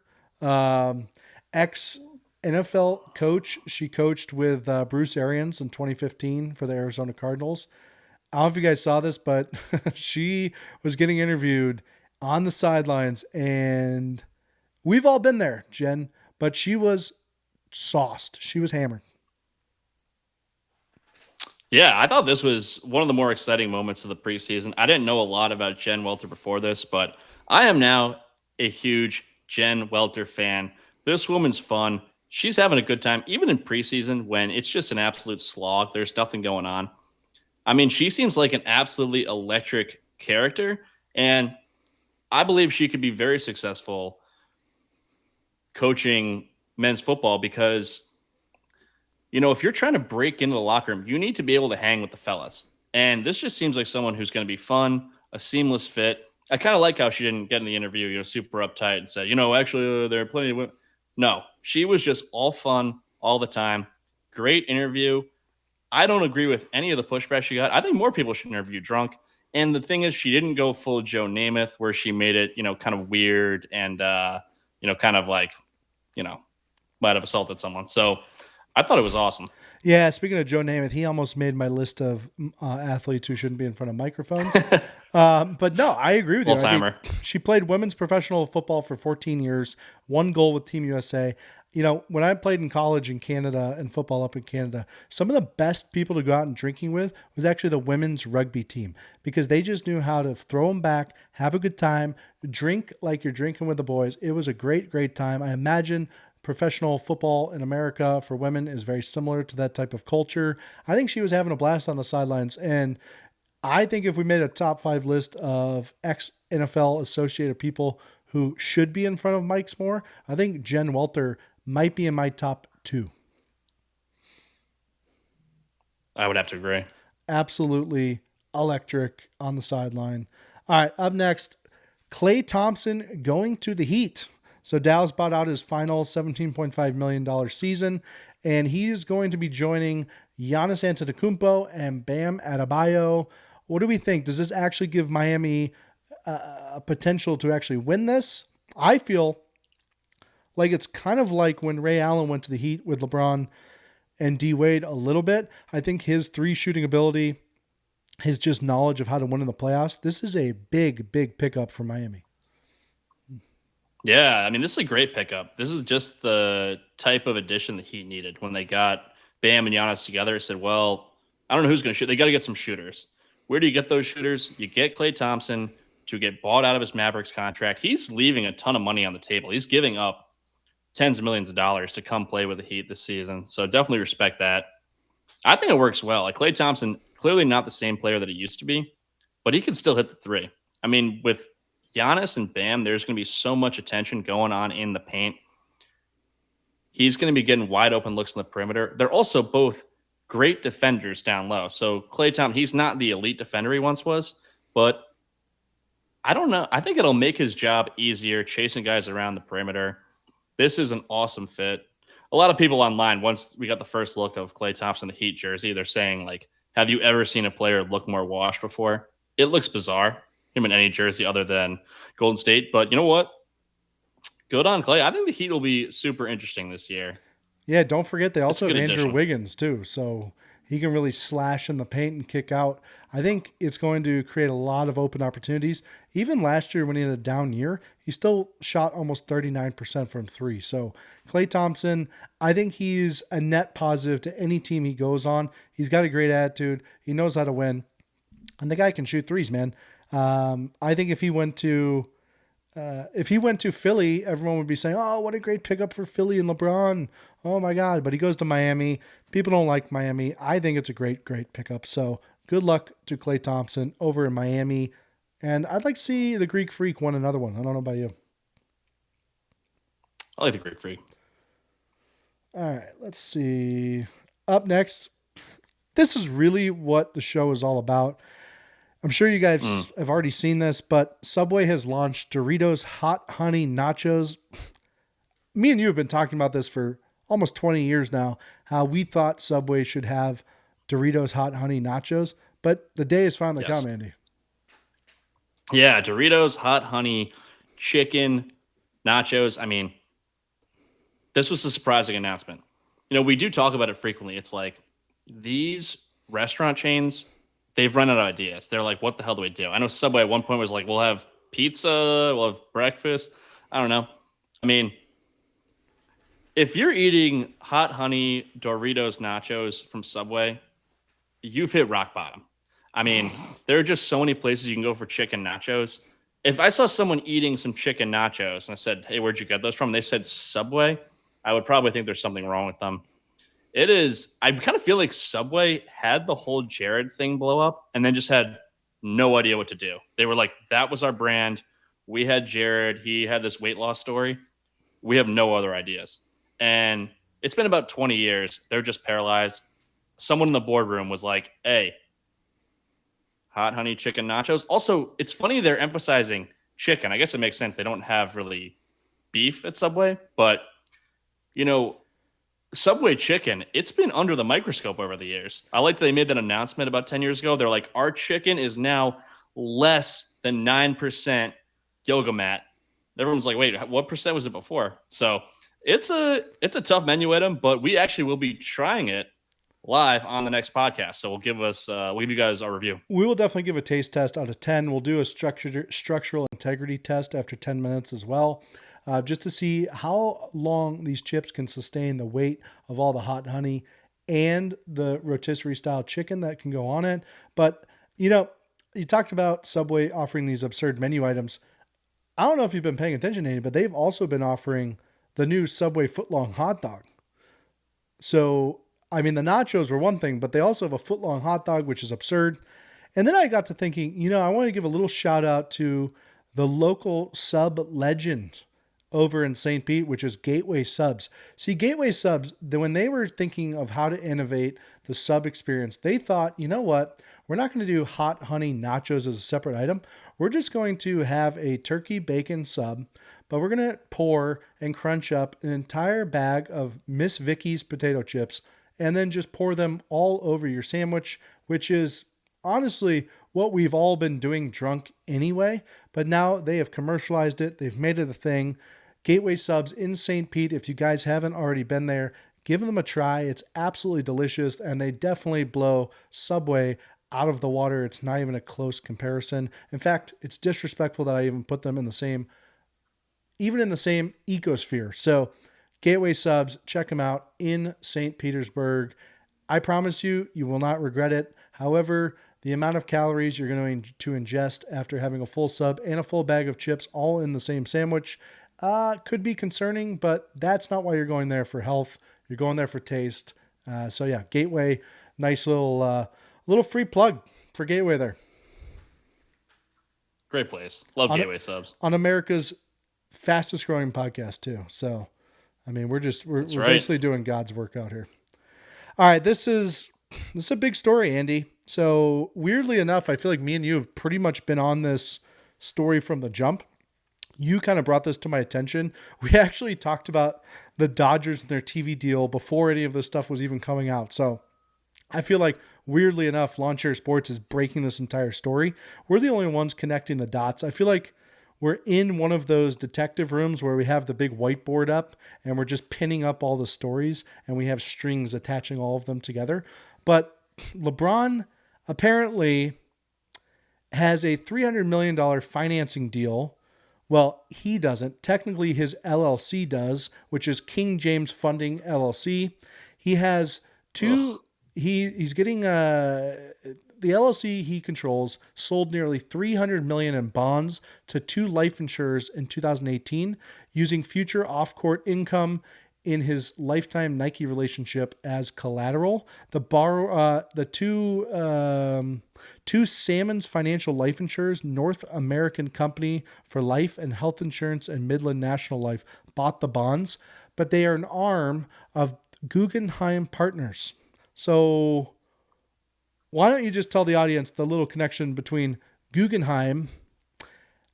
ex-NFL coach. She coached with Bruce Arians in 2015 for the Arizona Cardinals. I don't know if you guys saw this, but she was getting interviewed on the sidelines, and we've all been there, Jen, but she was sauced. She was hammered. Yeah, I thought this was one of the more exciting moments of the preseason. I didn't know a lot about Jen Welter before this, but I am now a huge Jen Welter fan. This woman's fun. She's having a good time, even in preseason when it's just an absolute slog. There's nothing going on. I mean, she seems like an absolutely electric character, and I believe she could be very successful coaching men's football because, if you're trying to break into the locker room, you need to be able to hang with the fellas. And this just seems like someone who's going to be fun, a seamless fit. I kind of like how she didn't get in the interview, super uptight and say, actually, there are plenty of women. No, she was just all fun all the time. Great interview. I don't agree with any of the pushback she got. I think more people should interview drunk. And the thing is, she didn't go full Joe Namath, where she made it, kind of weird and, kind of like, might have assaulted someone. So I thought it was awesome. Yeah, speaking of Joe Namath, he almost made my list of athletes who shouldn't be in front of microphones. But no, I agree with you. Full-timer. She played women's professional football for 14 years, 1 goal with Team USA. When I played in college in Canada and football up in Canada, some of the best people to go out and drinking with was actually the women's rugby team, because they just knew how to throw them back, have a good time, drink like you're drinking with the boys. It was a great, great time. I imagine professional football in America for women is very similar to that type of culture. I think she was having a blast on the sidelines. And I think if we made a top 5 list of ex-NFL associated people who should be in front of mics more, I think Jen Welter might be in my top 2. I would have to agree. Absolutely electric on the sideline. All right, up next, Klay Thompson going to the Heat. So Dallas bought out his final $17.5 million season, and he is going to be joining Giannis Antetokounmpo and Bam Adebayo. What do we think? Does this actually give Miami a potential to actually win this? I feel like it's kind of like when Ray Allen went to the Heat with LeBron and D Wade a little bit. I think his 3 shooting ability, his just knowledge of how to win in the playoffs, this is a big, big pickup for Miami. Yeah, I mean, this is a great pickup. This is just the type of addition the Heat needed when they got Bam and Giannis together. It said, well, I don't know who's going to shoot. They got to get some shooters. Where do you get those shooters? You get Klay Thompson to get bought out of his Mavericks contract. He's leaving a ton of money on the table. He's giving up tens of millions of dollars to come play with the Heat this season. So definitely respect that. I think it works well. Like, Klay Thompson, clearly not the same player that he used to be, but he can still hit the 3. I mean, with Giannis and Bam, there's going to be so much attention going on in the paint. He's going to be getting wide open looks in the perimeter. They're also both great defenders down low. So Klay Thompson, he's not the elite defender he once was, but I don't know. I think it'll make his job easier chasing guys around the perimeter. This is an awesome fit. A lot of people online, once we got the first look of Klay Thompson, the Heat jersey, they're saying, like, have you ever seen a player look more washed before? It looks bizarre, him in any jersey other than Golden State. But you know what? Good on Klay. I think the Heat will be super interesting this year. Yeah, don't forget they also have Andrew addition. Wiggins too, so he can really slash in the paint and kick out. I think it's going to create a lot of open opportunities. Even last year when he had a down year, he still shot almost 39% from 3. So Klay Thompson, I think he's a net positive to any team he goes on. He's got a great attitude. He knows how to win. And the guy can shoot threes, man. I think if he went to Philly, everyone would be saying, oh, what a great pickup for Philly and LeBron. Oh, my God. But he goes to Miami. People don't like Miami. I think it's a great, great pickup. So good luck to Klay Thompson over in Miami. And I'd like to see the Greek Freak win another one. I don't know about you. I like the Greek Freak. All right, let's see. Up next, this is really what the show is all about. I'm sure you guys have already seen this, but Subway has launched Doritos Hot Honey Nachos. Me and you have been talking about this for almost 20 years now, how we thought Subway should have Doritos Hot Honey Nachos, but the day has finally come, Andy. Yeah, Doritos Hot Honey Chicken Nachos. I mean, this was a surprising announcement. We do talk about it frequently. It's like these restaurant chains, they've run out of ideas. They're like, what the hell do we do? I know Subway at one point was like, we'll have pizza, we'll have breakfast. I don't know. I mean, if you're eating hot honey Doritos nachos from Subway, you've hit rock bottom. I mean, there are just so many places you can go for chicken nachos. If I saw someone eating some chicken nachos and I said, hey, where'd you get those from? They said Subway, I would probably think there's something wrong with them. It is, I kind of feel like Subway had the whole Jared thing blow up and then just had no idea what to do. They were like, that was our brand. We had Jared. He had this weight loss story. We have no other ideas. And it's been about 20 years. They're just paralyzed. Someone in the boardroom was like, hey, hot honey chicken nachos. Also, it's funny they're emphasizing chicken. I guess it makes sense. They don't have really beef at Subway, but Subway chicken, it's been under the microscope over the years. I like that they made that announcement about 10 years ago. They're like, our chicken is now less than 9% yoga mat. Everyone's like, wait, what percent was it before? So it's a tough menu item, but we actually will be trying it live on the next podcast. So we'll give you guys our review. We will definitely give a taste test out of 10. We'll do a structural integrity test after 10 minutes as well, just to see how long these chips can sustain the weight of all the hot honey and the rotisserie style chicken that can go on it. But, you talked about Subway offering these absurd menu items. I don't know if you've been paying attention to any, but they've also been offering the new Subway footlong hot dog. So, I mean, the nachos were one thing, but they also have a footlong hot dog, which is absurd. And then I got to thinking, I want to give a little shout out to the local sub legend over in St. Pete, which is Gateway Subs. See, Gateway Subs, when they were thinking of how to innovate the sub experience, they thought, you know what? We're not going to do hot honey nachos as a separate item. We're just going to have a turkey bacon sub, but we're going to pour and crunch up an entire bag of Miss Vicky's potato chips and then just pour them all over your sandwich, which is honestly what we've all been doing drunk anyway. But now they have commercialized it. They've made it a thing. Gateway Subs in St. Pete. If you guys haven't already been there, give them a try. It's absolutely delicious, and they definitely blow Subway out of the water. It's not even a close comparison. In fact, it's disrespectful that I even put them in the same ecosphere. So Gateway Subs, check them out in St. Petersburg. I promise you, you will not regret it. However, the amount of calories you're going to ingest after having a full sub and a full bag of chips all in the same sandwich could be concerning, but that's not why you're going there for health. You're going there for taste. So yeah, Gateway, nice little free plug for Gateway there. Great place. Love Gateway Subs. On America's fastest growing podcast too. So, I mean, we're basically doing God's work out here. All right. This is a big story, Andy. So weirdly enough, I feel like me and you have pretty much been on this story from the jump. You kind of brought this to my attention. We actually talked about the Dodgers and their TV deal before any of this stuff was even coming out. So I feel like, weirdly enough, Lawn Chair Sports is breaking this entire story. We're the only ones connecting the dots. I feel like we're in one of those detective rooms where we have the big whiteboard up and we're just pinning up all the stories and we have strings attaching all of them together. But LeBron apparently has a $300 million financing deal. Well, he doesn't. Technically, his LLC does, which is King James Funding LLC. He has two. He's getting the LLC he controls sold nearly $300 million in bonds to two life insurers in 2018, using future off-court income in his lifetime Nike relationship as collateral. The two Salmons Financial Life Insurers, North American Company for Life and Health Insurance and Midland National Life, bought the bonds, but they are an arm of Guggenheim Partners. So why don't you just tell the audience the little connection between Guggenheim,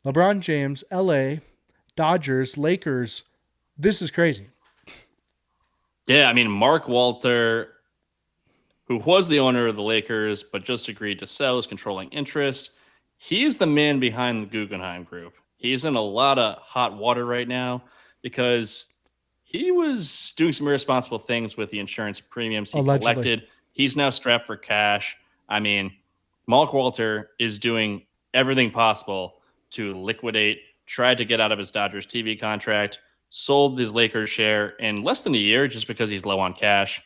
LeBron James, LA, Dodgers, Lakers? This is crazy. Yeah, I mean, Mark Welter, who was the owner of the Lakers, but just agreed to sell his controlling interest, he's the man behind the Guggenheim Group. He's in a lot of hot water right now because he was doing some irresponsible things with the insurance premiums he collected. He's now strapped for cash. I mean, Mark Welter is doing everything possible to liquidate, tried to get out of his Dodgers TV contract, sold his Lakers share in less than a year just because he's low on cash.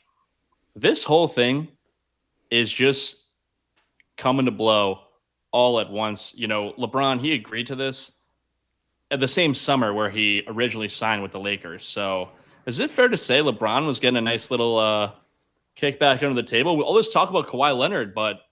This whole thing is just coming to blow all at once. LeBron, he agreed to this at the same summer where he originally signed with the Lakers. So is it fair to say LeBron was getting a nice little kickback under the table? We always talk about Kawhi Leonard, but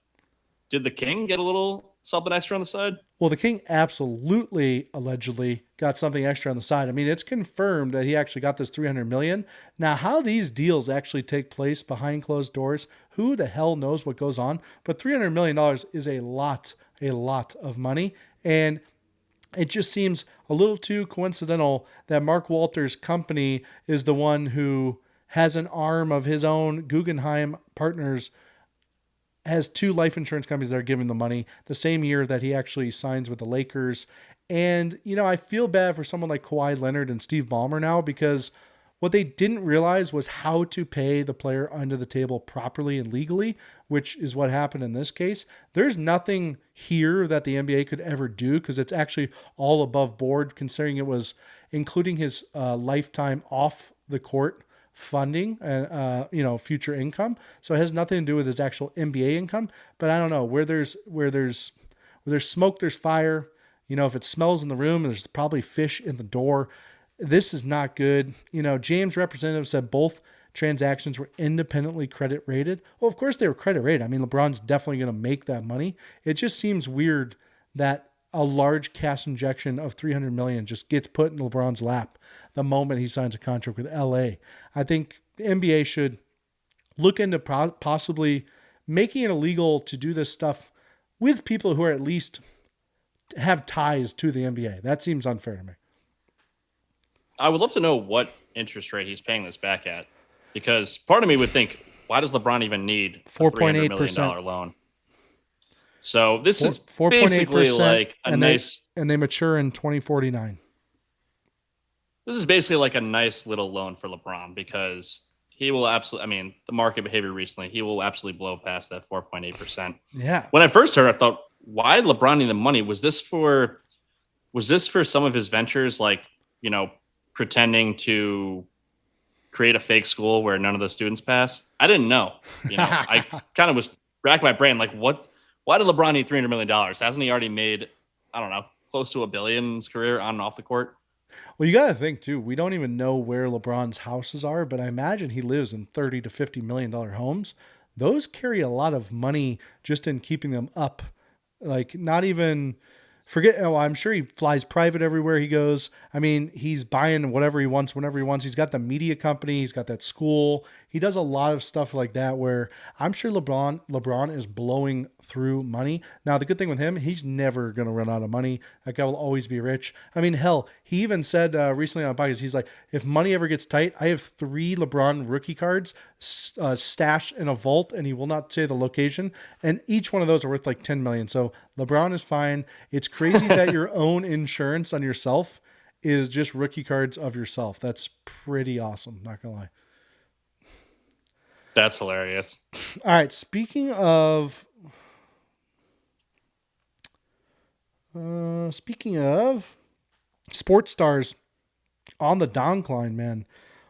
did the King get a little something extra on the side? Well, the King absolutely, allegedly, got something extra on the side. I mean, it's confirmed that he actually got this $300 million. Now, how these deals actually take place behind closed doors, who the hell knows what goes on? But $300 million is a lot of money. And it just seems a little too coincidental that Mark Walter's company is the one who has an arm of his own Guggenheim Partners has 2 life insurance companies that are giving the money the same year that he actually signs with the Lakers. And, I feel bad for someone like Kawhi Leonard and Steve Ballmer now, because what they didn't realize was how to pay the player under the table properly and legally, which is what happened in this case. There's nothing here that the NBA could ever do, because it's actually all above board, considering it was including his lifetime off the court funding and future income. So it has nothing to do with his actual NBA income. But I don't know, where there's smoke, there's fire. If it smells in the room, there's probably fish in the door. This is not good. James' representative said both transactions were independently credit rated. Well, of course they were credit rated. I mean, LeBron's definitely going to make that money. It just seems weird that a large cash injection of $300 million just gets put in LeBron's lap the moment he signs a contract with LA. I think the NBA should look into possibly making it illegal to do this stuff with people who are at least have ties to the NBA. That seems unfair to me. I would love to know what interest rate he's paying this back at, because part of me would think, why does LeBron even need a $300 million loan? So this is basically like a nice... And they mature in 2049. This is basically like a nice little loan for LeBron, because he will absolutely... the market behavior recently, he will absolutely blow past that 4.8%. Yeah. When I first heard, I thought, why did LeBron need the money? Was this for some of his ventures, like, pretending to create a fake school where none of the students pass? I didn't know. I kind of was racking my brain, like, why did LeBron need $300 million? Hasn't he already made, I don't know, close to $1 billion in his career on and off the court? Well, you got to think too, we don't even know where LeBron's houses are, but I imagine he lives in $30 to $50 million homes. Those carry a lot of money just in keeping them up. Like, not even... I'm sure he flies private everywhere he goes. I mean, he's buying whatever he wants, whenever he wants. He's got the media company. He's got that school. He does a lot of stuff like that, where I'm sure LeBron is blowing through money. Now, the good thing with him, he's never going to run out of money. That guy will always be rich. I mean, hell, he even said recently on a podcast, he's like, if money ever gets tight, I have 3 LeBron rookie cards stashed in a vault, and he will not say the location. And each one of those are worth like $10 million. So LeBron is fine. It's crazy that your own insurance on yourself is just rookie cards of yourself. That's pretty awesome. Not gonna lie. That's hilarious. All right. Speaking of sports stars on the downcline, man.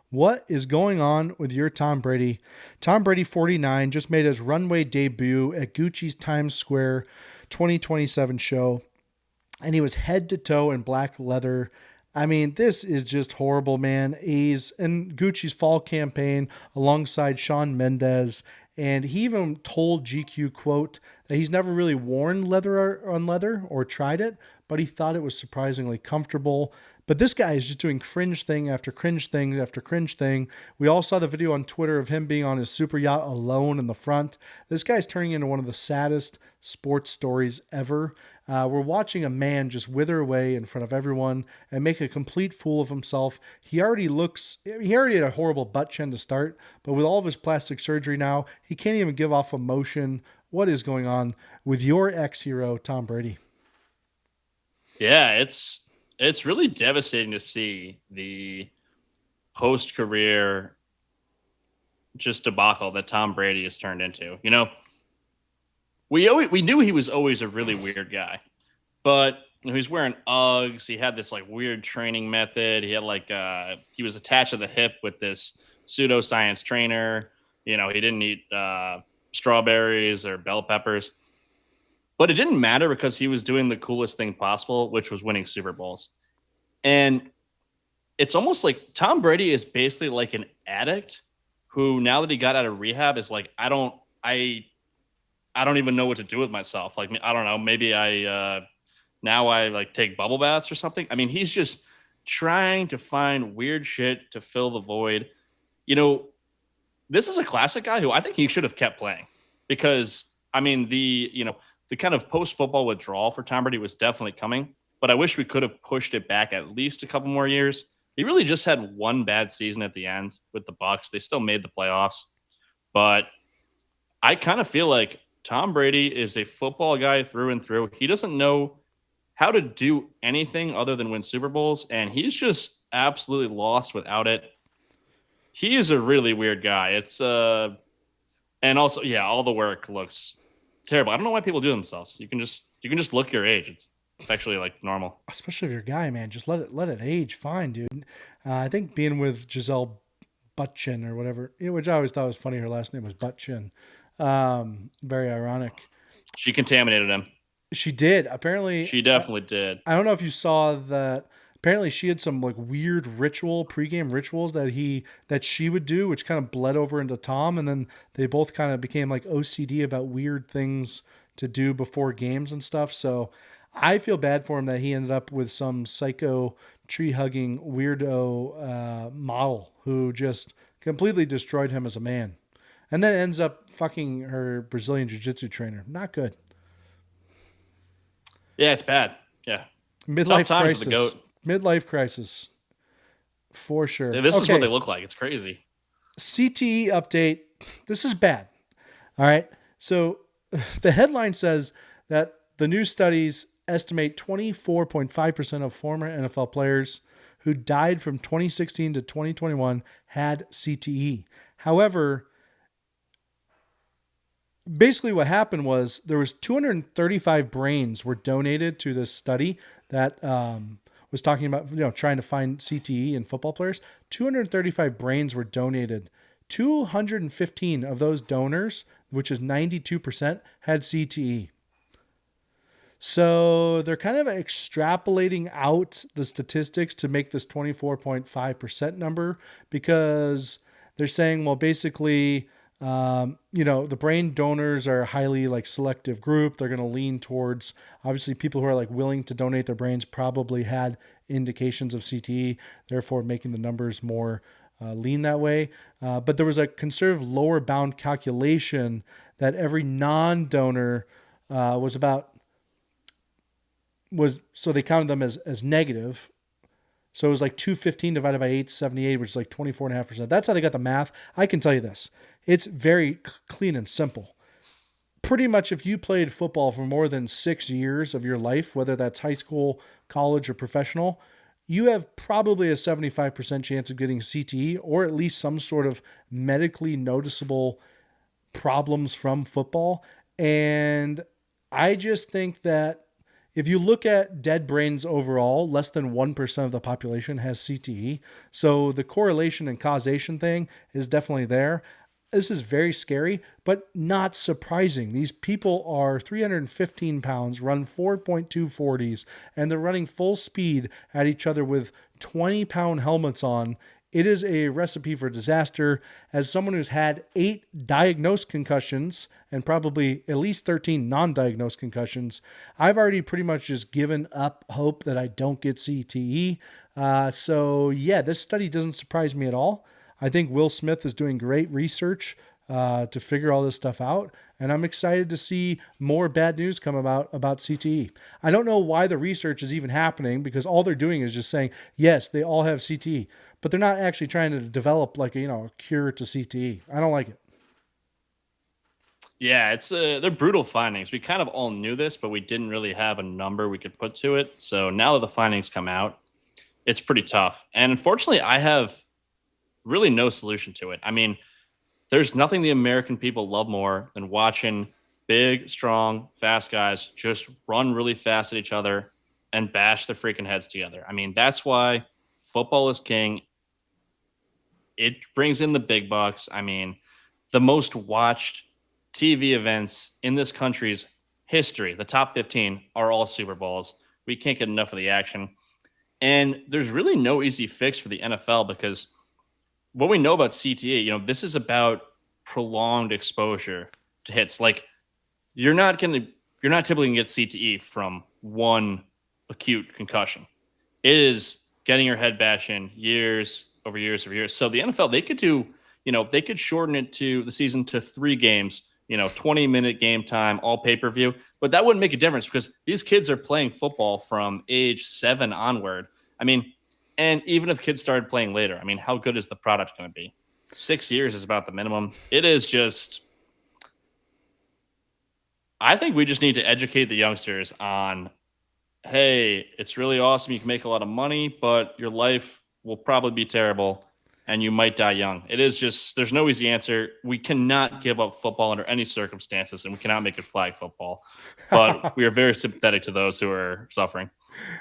What is going on with your Tom Brady? Tom Brady, 49, just made his runway debut at Gucci's Times Square 2027 show, and he was head to toe in black leather. I mean, this is just horrible, man. He's in Gucci's fall campaign alongside Shawn Mendes, and he even told GQ, quote, that he's never really worn leather on leather or tried it, but he thought it was surprisingly comfortable. But this guy is just doing cringe thing after cringe thing after cringe thing. We all saw the video on Twitter of him being on his super yacht alone in the front. This guy's turning into one of the saddest sports stories ever. We're watching a man just wither away in front of everyone and make a complete fool of himself. He already had a horrible butt chin to start, but with all of his plastic surgery now, he can't even give off emotion. What is going on with your ex-hero, Tom Brady? Yeah, it's really devastating to see the post-career just debacle that Tom Brady has turned into. We knew he was always a really weird guy, but he was wearing Uggs. He had this like weird training method. He had he was attached to the hip with this pseudoscience trainer. He didn't eat strawberries or bell peppers. But it didn't matter because he was doing the coolest thing possible, which was winning Super Bowls. And it's almost like Tom Brady is basically like an addict who, now that he got out of rehab, is like, I don't even know what to do with myself. Like, I don't know, maybe now I like take bubble baths or something. I mean, he's just trying to find weird shit to fill the void. This is a classic guy who I think he should have kept playing, because I mean, the kind of post-football withdrawal for Tom Brady was definitely coming, but I wish we could have pushed it back at least a couple more years. He really just had one bad season at the end with the Bucs. They still made the playoffs, but I kind of feel like Tom Brady is a football guy through and through. He doesn't know how to do anything other than win Super Bowls, and he's just absolutely lost without it. He is a really weird guy. And also, yeah, all the work looks terrible. I don't know why people do themselves. You can just look your age. It's actually like normal. Especially if you're a guy, man. Just let it age fine, dude. I think being with Giselle Butchin or whatever, which I always thought was funny. Her last name was Butchin. Very ironic. She contaminated him. She did. Apparently, She definitely did. I don't know if you saw that. Apparently, she had some like weird pregame rituals that she would do, which kind of bled over into Tom, and then they both kind of became like OCD about weird things to do before games and stuff. So I feel bad for him that he ended up with some psycho tree hugging weirdo model who just completely destroyed him as a man, and then ends up fucking her Brazilian jiu-jitsu trainer. Not good. Yeah, it's bad. Yeah. Midlife Tough times crisis. for the GOAT. Midlife crisis. For sure. Yeah, this is what they look like. It's crazy. CTE update. This is bad. All right. So the headline says that the new studies estimate 24.5% of former NFL players who died from 2016 to 2021 had CTE. However, basically what happened was there was 235 brains were donated to this study that was talking about, trying to find CTE in football players. 235 brains were donated. 215 of those donors, which is 92%, had CTE. So they're kind of extrapolating out the statistics to make this 24.5% number, because they're saying, well, basically, the brain donors are a highly like selective group. They're going to lean towards, obviously, people who are like willing to donate their brains probably had indications of CTE, therefore making the numbers more lean that way. But there was a conservative lower bound calculation that every non-donor so they counted them as negative. So it was like 215 divided by 878, which is like 24.5%. That's how they got the math. I can tell you this. It's very clean and simple. Pretty much if you played football for more than 6 years of your life, whether that's high school, college, or professional, you have probably a 75% chance of getting CTE, or at least some sort of medically noticeable problems from football. And I just think that if you look at dead brains overall, less than 1% of the population has CTE. So the correlation and causation thing is definitely there. This is very scary, but not surprising. These people are 315 pounds, run 4.240s, and they're running full speed at each other with 20-pound helmets on. It is a recipe for disaster. As someone who's had 8 diagnosed concussions and probably at least 13 non-diagnosed concussions, I've already pretty much just given up hope that I don't get CTE. So yeah, this study doesn't surprise me at all. I think Will Smith is doing great research to figure all this stuff out, and I'm excited to see more bad news come about CTE. I don't know why the research is even happening, because all they're doing is just saying, yes, they all have CTE, but they're not actually trying to develop like a cure to CTE. I don't like it. Yeah, they're brutal findings. We kind of all knew this, but we didn't really have a number we could put to it. So now that the findings come out, it's pretty tough. And unfortunately, I have really no solution to it. I mean, there's nothing the American people love more than watching big, strong, fast guys just run really fast at each other and bash their freaking heads together. I mean, that's why football is king. It brings in the big bucks. I mean, the most watched TV events in this country's history, the top 15, are all Super Bowls. We can't get enough of the action. And there's really no easy fix for the NFL, because what we know about CTE, this is about prolonged exposure to hits. Like, you're not typically gonna get CTE from one acute concussion. It is getting your head bashed in years over years over years. So the NFL, they could shorten it to the season to 3 games, 20-minute game time, all pay-per-view. But that wouldn't make a difference, because these kids are playing football from age 7 onward. I mean, and even if kids started playing later, I mean, how good is the product going to be? 6 years is about the minimum. It is just, I think we just need to educate the youngsters on, hey, it's really awesome. You can make a lot of money, but your life will probably be terrible and you might die young. It is just, there's no easy answer. We cannot give up football under any circumstances, and we cannot make it flag football. But we are very sympathetic to those who are suffering.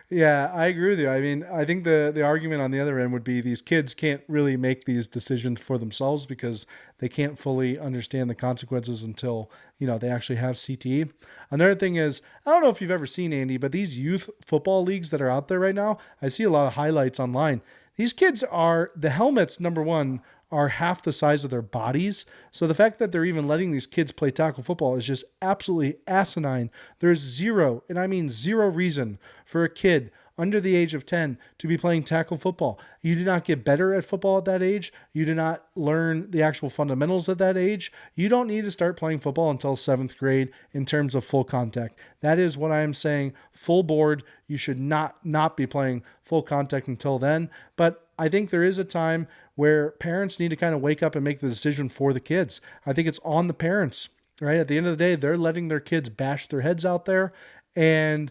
Yeah, I agree with you. I mean, I think the argument on the other end would be these kids can't really make these decisions for themselves because they can't fully understand the consequences until, they actually have CTE. Another thing is, I don't know if you've ever seen, Andy, but these youth football leagues that are out there right now, I see a lot of highlights online. These kids are the helmets, number one, are half the size of their bodies. So the fact that they're even letting these kids play tackle football is just absolutely asinine. There's zero, and I mean zero reason for a kid under the age of 10 to be playing tackle football. You do not get better at football at that age. You do not learn the actual fundamentals at that age. You don't need to start playing football until 7th grade in terms of full contact. That is what I am saying. Full board. You should not be playing full contact until then. But I think there is a time where parents need to kind of wake up and make the decision for the kids. I think it's on the parents, right? At the end of the day, they're letting their kids bash their heads out there. And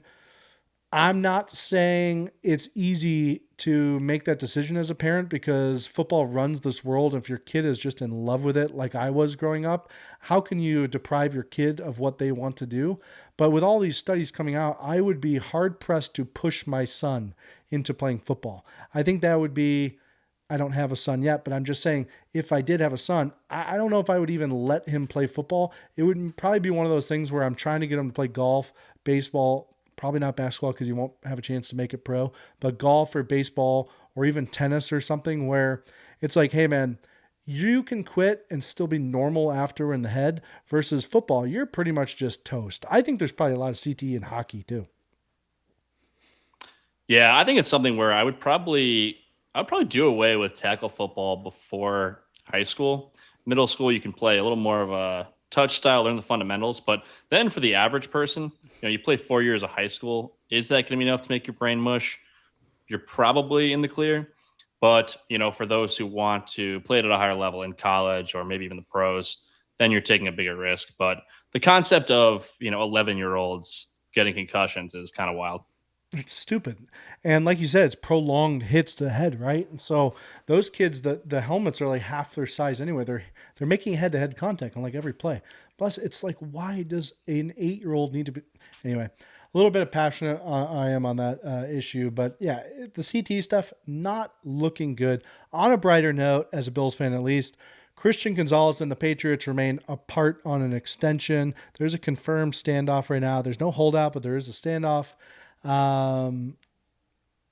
I'm not saying it's easy to make that decision as a parent because football runs this world. If your kid is just in love with it, like I was growing up, how can you deprive your kid of what they want to do? But with all these studies coming out, I would be hard pressed to push my son into playing football. I think that would be, I don't have a son yet, but I'm just saying if I did have a son, I don't know if I would even let him play football. It would probably be one of those things where I'm trying to get him to play golf, baseball, probably not basketball because you won't have a chance to make it pro, but golf or baseball or even tennis or something where it's like, hey man, you can quit and still be normal after in the head versus football. You're pretty much just toast. I think there's probably a lot of CTE in hockey too. Yeah, I think it's something where I would probably do away with tackle football before high school. Middle school, you can play a little more of a touch style, learn the fundamentals. But then for the average person, you play 4 years of high school. Is that going to be enough to make your brain mush? You're probably in the clear. But, for those who want to play it at a higher level in college or maybe even the pros, then you're taking a bigger risk. But the concept of, 11-year-olds getting concussions is kind of wild. It's stupid. And like you said, it's prolonged hits to the head, right? And so those kids, the helmets are like half their size anyway. They're making head-to-head contact on like every play. Plus, it's like, why does an 8-year-old need to be... Anyway, a little bit of passionate I am on that issue. But yeah, the CT stuff, not looking good. On a brighter note, as a Bills fan at least, Christian Gonzalez and the Patriots remain apart on an extension. There's a confirmed standoff right now. There's no holdout, but there is a standoff.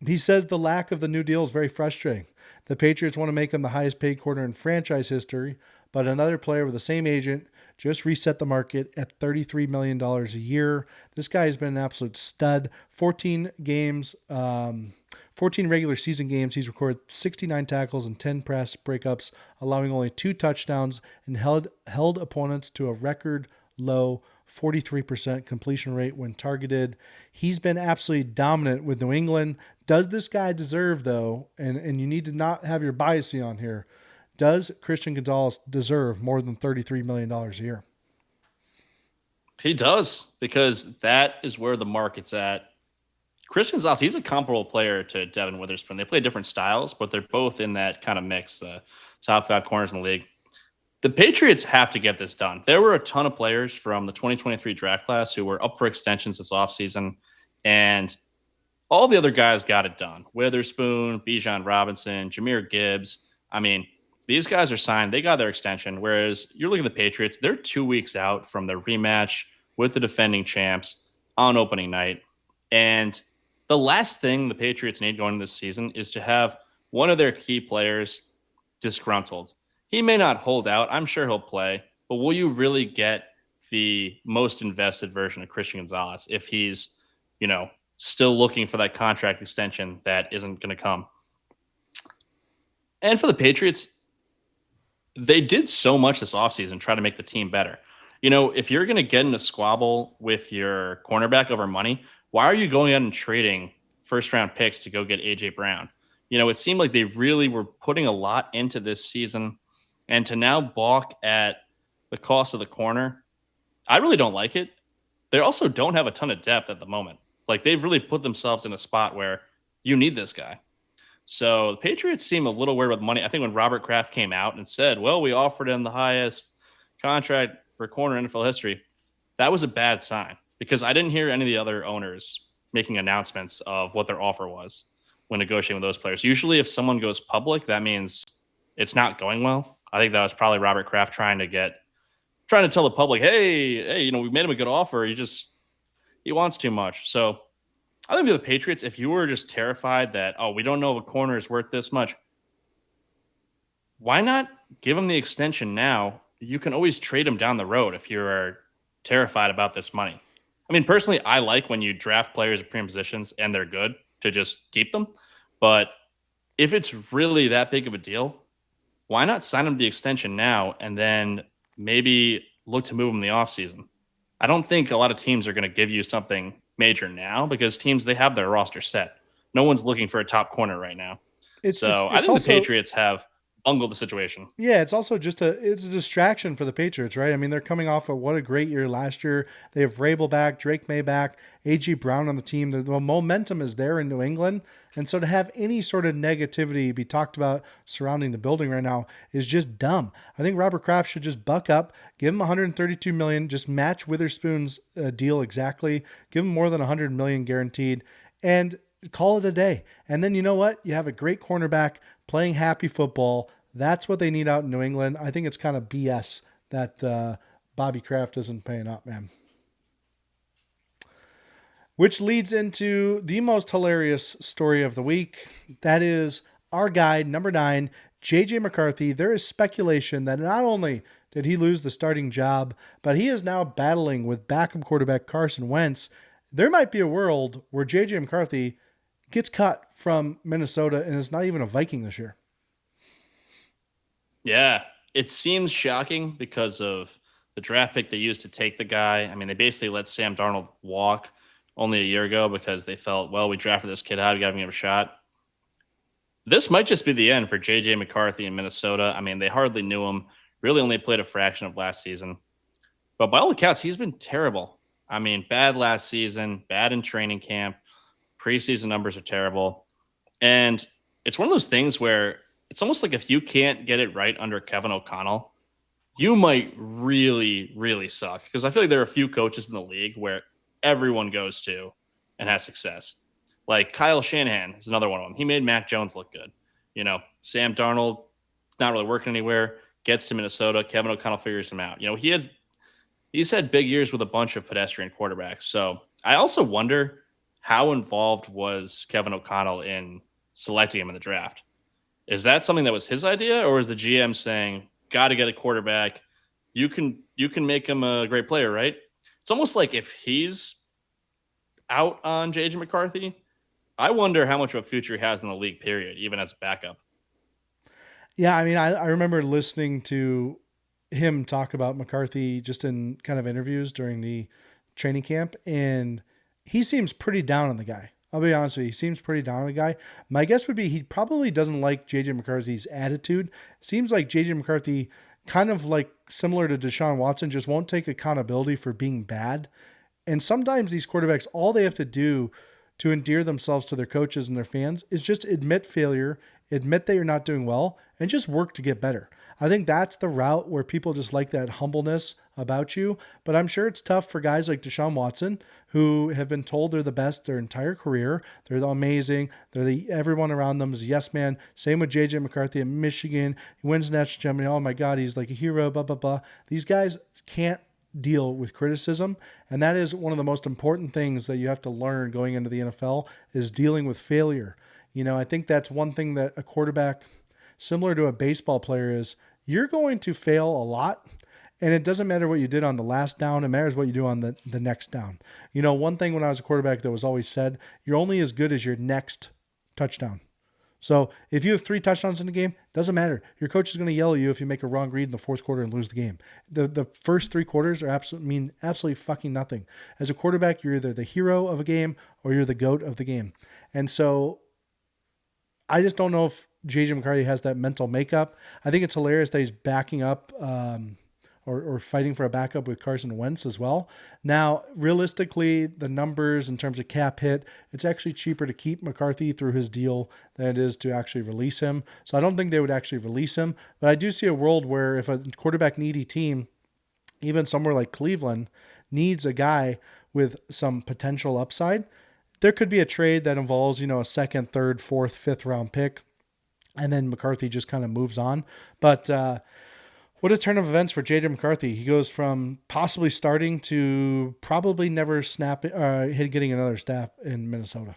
He says the lack of the new deal is very frustrating. The Patriots want to make him the highest paid corner in franchise history, but another player with the same agent just reset the market at $33 million a year. This guy has been an absolute stud. 14 games, 14 regular season games. He's recorded 69 tackles and 10 press breakups, allowing only 2 touchdowns and held opponents to a record low 43% completion rate when targeted. He's been absolutely dominant with New England. Does this guy deserve, though, and you need to not have your biasy on here, does Christian Gonzalez deserve more than $33 million a year? He does, because that is where the market's at. Christian Gonzalez, he's a comparable player to Devin Witherspoon. They play different styles, but they're both in that kind of mix, the top 5 corners in the league. The Patriots have to get this done. There were a ton of players from the 2023 draft class who were up for extensions this offseason, and all the other guys got it done. Witherspoon, Bijan Robinson, Jahmyr Gibbs. I mean, these guys are signed. They got their extension, whereas you're looking at the Patriots, they're 2 weeks out from their rematch with the defending champs on opening night. And the last thing the Patriots need going into this season is to have one of their key players disgruntled. He may not hold out. I'm sure he'll play. But will you really get the most invested version of Christian Gonzalez if he's, still looking for that contract extension that isn't going to come? And for the Patriots, they did so much this offseason try to make the team better. If you're going to get in a squabble with your cornerback over money, why are you going out and trading first-round picks to go get A.J. Brown? It seemed like they really were putting a lot into this season. And to now balk at the cost of the corner, I really don't like it. they also don't have a ton of depth at the moment. Like they've really put themselves in a spot where you need this guy. So the Patriots seem a little weird with money. I think when Robert Kraft came out and said, well, we offered him the highest contract for corner in NFL history, that was a bad sign because I didn't hear any of the other owners making announcements of what their offer was when negotiating with those players. Usually if someone goes public, that means it's not going well. I think that was probably Robert Kraft trying to tell the public, hey, we made him a good offer. He wants too much. So I think for the Patriots, if you were just terrified that, we don't know if a corner is worth this much, why not give him the extension now? You can always trade him down the road if you're terrified about this money. I mean, personally, I like when you draft players at premium positions and they're good to just keep them. But if it's really that big of a deal, why not sign him the extension now and then maybe look to move him in the offseason? I don't think a lot of teams are going to give you something major now because teams, they have their roster set. No one's looking for a top corner right now. I think the Patriots have bungled the situation. Yeah, it's also just it's a distraction for the Patriots, right? I mean, they're coming off of what a great year last year. They have Vrabel back, Drake May back, A.G. Brown on the team. The momentum is there in New England. And so to have any sort of negativity be talked about surrounding the building right now is just dumb. I think Robert Kraft should just buck up, give him $132 million, just match Witherspoon's deal exactly, give him more than $100 million guaranteed, and call it a day. And then you know what? You have a great cornerback playing happy football. That's what they need out in New England. I think it's kind of BS that Bobby Kraft isn't paying up, man. Which leads into the most hilarious story of the week. That is our guy, number 9, J.J. McCarthy. There is speculation that not only did he lose the starting job, but he is now battling with backup quarterback Carson Wentz. There might be a world where J.J. McCarthy gets cut from Minnesota and is not even a Viking this year. Yeah, it seems shocking because of the draft pick they used to take the guy. I mean, they basically let Sam Darnold walk only a year ago because they felt, well, we drafted this kid out, we got to give him a shot. This might just be the end for J.J. McCarthy in Minnesota. I mean, they hardly knew him, really only played a fraction of last season. But by all accounts, he's been terrible. I mean, bad last season, bad in training camp, preseason numbers are terrible. And it's one of those things where it's almost like if you can't get it right under Kevin O'Connell, you might really, really suck. Because I feel like there are a few coaches in the league where everyone goes to and has success. Like Kyle Shanahan is another one of them. He made Mac Jones look good. Sam Darnold, it's not really working anywhere, gets to Minnesota. Kevin O'Connell figures him out. He's had big years with a bunch of pedestrian quarterbacks. So I also wonder how involved was Kevin O'Connell in selecting him in the draft. Is that something that was his idea, or is the GM saying, got to get a quarterback? You can make him a great player, right? It's almost like if he's out on J.J. McCarthy, I wonder how much of a future he has in the league, period, even as a backup. Yeah, I mean, I remember listening to him talk about McCarthy just in kind of interviews during the training camp, and he seems pretty down on the guy. I'll be honest with you. He seems pretty down on the guy. My guess would be he probably doesn't like J.J. McCarthy's attitude. Seems like J.J. McCarthy, kind of like similar to Deshaun Watson, just won't take accountability for being bad. And sometimes these quarterbacks, all they have to do to endear themselves to their coaches and their fans is just admit failure, admit that you're not doing well, and just work to get better. I think that's the route where people just like that humbleness about you. But I'm sure it's tough for guys like Deshaun Watson, who have been told they're the best their entire career. They're amazing. Everyone around them is yes man. Same with J.J. McCarthy at Michigan. He wins national championship. Oh my God, he's like a hero, blah, blah, blah. These guys can't deal with criticism. And that is one of the most important things that you have to learn going into the NFL is dealing with failure. I think that's one thing that a quarterback, similar to a baseball player, is you're going to fail a lot. And it doesn't matter what you did on the last down. It matters what you do on the next down. One thing when I was a quarterback that was always said, you're only as good as your next touchdown. So if you have 3 touchdowns in the game, doesn't matter. Your coach is going to yell at you if you make a wrong read in the fourth quarter and lose the game. The first 3 quarters are absolutely fucking nothing. As a quarterback, you're either the hero of a game or you're the GOAT of the game. And so I just don't know if J.J. McCarthy has that mental makeup. I think it's hilarious that he's backing up or fighting for a backup with Carson Wentz as well. Now, realistically, the numbers in terms of cap hit, it's actually cheaper to keep McCarthy through his deal than it is to actually release him. So I don't think they would actually release him. But I do see a world where if a quarterback needy team, even somewhere like Cleveland, needs a guy with some potential upside, there could be a trade that involves, a second, third, fourth, fifth round pick, and then McCarthy just kind of moves on. But what a turn of events for J.J. McCarthy. He goes from possibly starting to probably never getting another snap in Minnesota.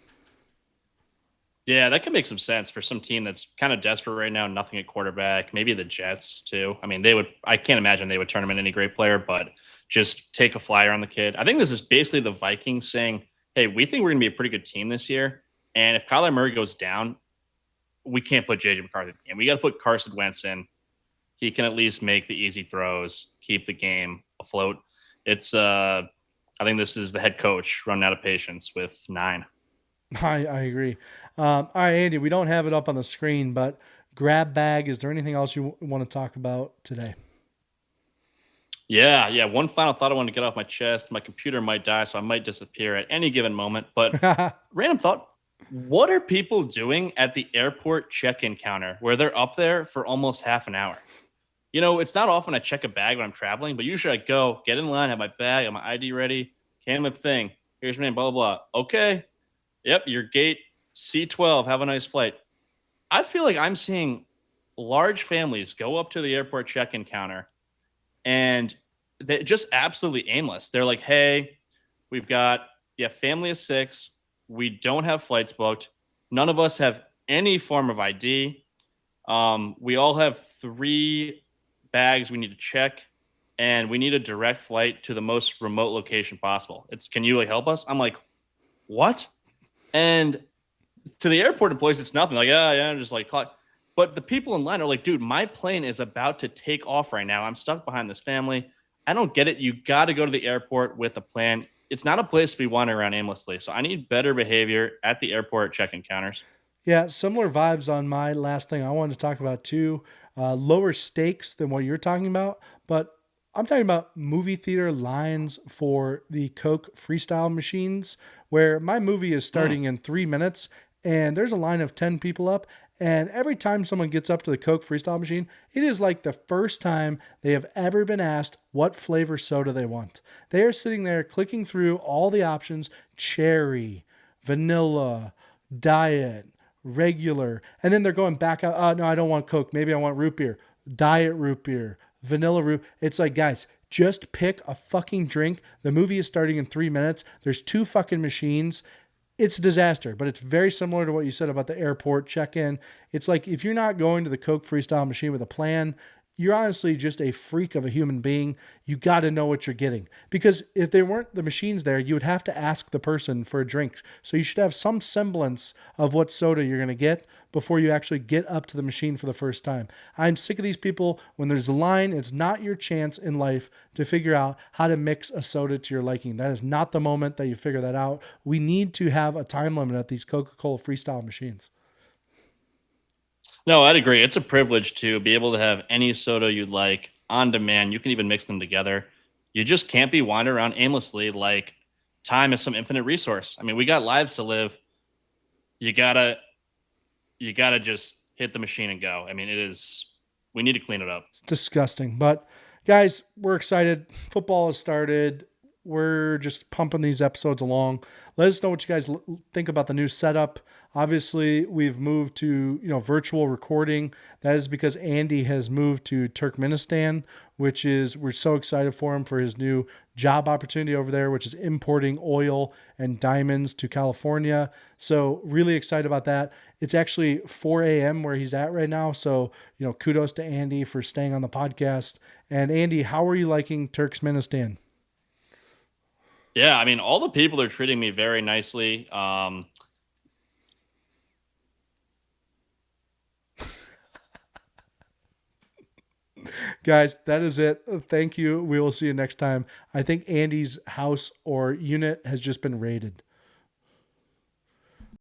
Yeah, that could make some sense for some team that's kind of desperate right now, nothing at quarterback, maybe the Jets too. I mean, I can't imagine they would turn him into any great player, but just take a flyer on the kid. I think this is basically the Vikings saying, hey, we think we're going to be a pretty good team this year. And if Kyler Murray goes down, we can't put J.J. McCarthy in. We got to put Carson Wentz in. He can at least make the easy throws, keep the game afloat. I think this is the head coach running out of patience with 9. I agree. All right, Andy, we don't have it up on the screen, but grab bag, is there anything else you want to talk about today? Yeah. One final thought I want to get off my chest. My computer might die, so I might disappear at any given moment. But random thought. What are people doing at the airport check-in counter where they're up there for almost half an hour? It's not often I check a bag when I'm traveling, but usually I go, get in line, have my bag, have my ID ready, hand them a thing. Here's my name, blah, blah, blah. Okay. Yep, your gate C12. Have a nice flight. I feel like I'm seeing large families go up to the airport check-in counter and they're just absolutely aimless. They're like, hey, we've got family of 6. We don't have flights booked. None of us have any form of ID. We all have 3 bags we need to check, and we need a direct flight to the most remote location possible. Can you help us? I'm like, what? And to the airport employees, it's nothing. Like, just clock. But the people in line are like, dude, my plane is about to take off right now. I'm stuck behind this family. I don't get it. You got to go to the airport with a plan. It's not a place to be wandering around aimlessly. So I need better behavior at the airport check-in counters. Yeah, similar vibes on my last thing I wanted to talk about too. Lower stakes than what you're talking about, but I'm talking about movie theater lines for the Coke Freestyle machines, where my movie is starting in 3 minutes and there's a line of 10 people up. And every time someone gets up to the Coke Freestyle machine, it is like the first time they have ever been asked what flavor soda they want. They are sitting there clicking through all the options: cherry, vanilla, diet, regular. And then they're going back out. Oh, no, I don't want Coke. Maybe I want root beer. Diet root beer, vanilla root. It's like, guys, just pick a fucking drink. The movie is starting in 3 minutes. There's 2 fucking machines. It's a disaster, but it's very similar to what you said about the airport check-in. It's like, if you're not going to the Coke Freestyle machine with a plan, you're honestly just a freak of a human being. You got to know what you're getting, because if there weren't the machines there, you would have to ask the person for a drink. So you should have some semblance of what soda you're going to get before you actually get up to the machine for the first time. I'm sick of these people. When there's a line, it's not your chance in life to figure out how to mix a soda to your liking. That is not the moment that you figure that out. We need to have a time limit at these Coca-Cola Freestyle machines. No, I'd agree. It's a privilege to be able to have any soda you'd like on demand. You can even mix them together. You just can't be wandering around aimlessly like time is some infinite resource. I mean, we got lives to live. You gotta just hit the machine and go. I mean, we need to clean it up. It's disgusting. But guys, we're excited. Football has started. We're just pumping these episodes along. Let us know what you guys think about the new setup. Obviously, we've moved to virtual recording. That is because Andy has moved to Turkmenistan, we're so excited for him for his new job opportunity over there, which is importing oil and diamonds to California. So really excited about that. It's actually 4 a.m. where he's at right now. So, kudos to Andy for staying on the podcast. And Andy, how are you liking Turkmenistan? Yeah, I mean, all the people are treating me very nicely. Guys, that is it. Thank you. We will see you next time. I think Andy's house or unit has just been raided.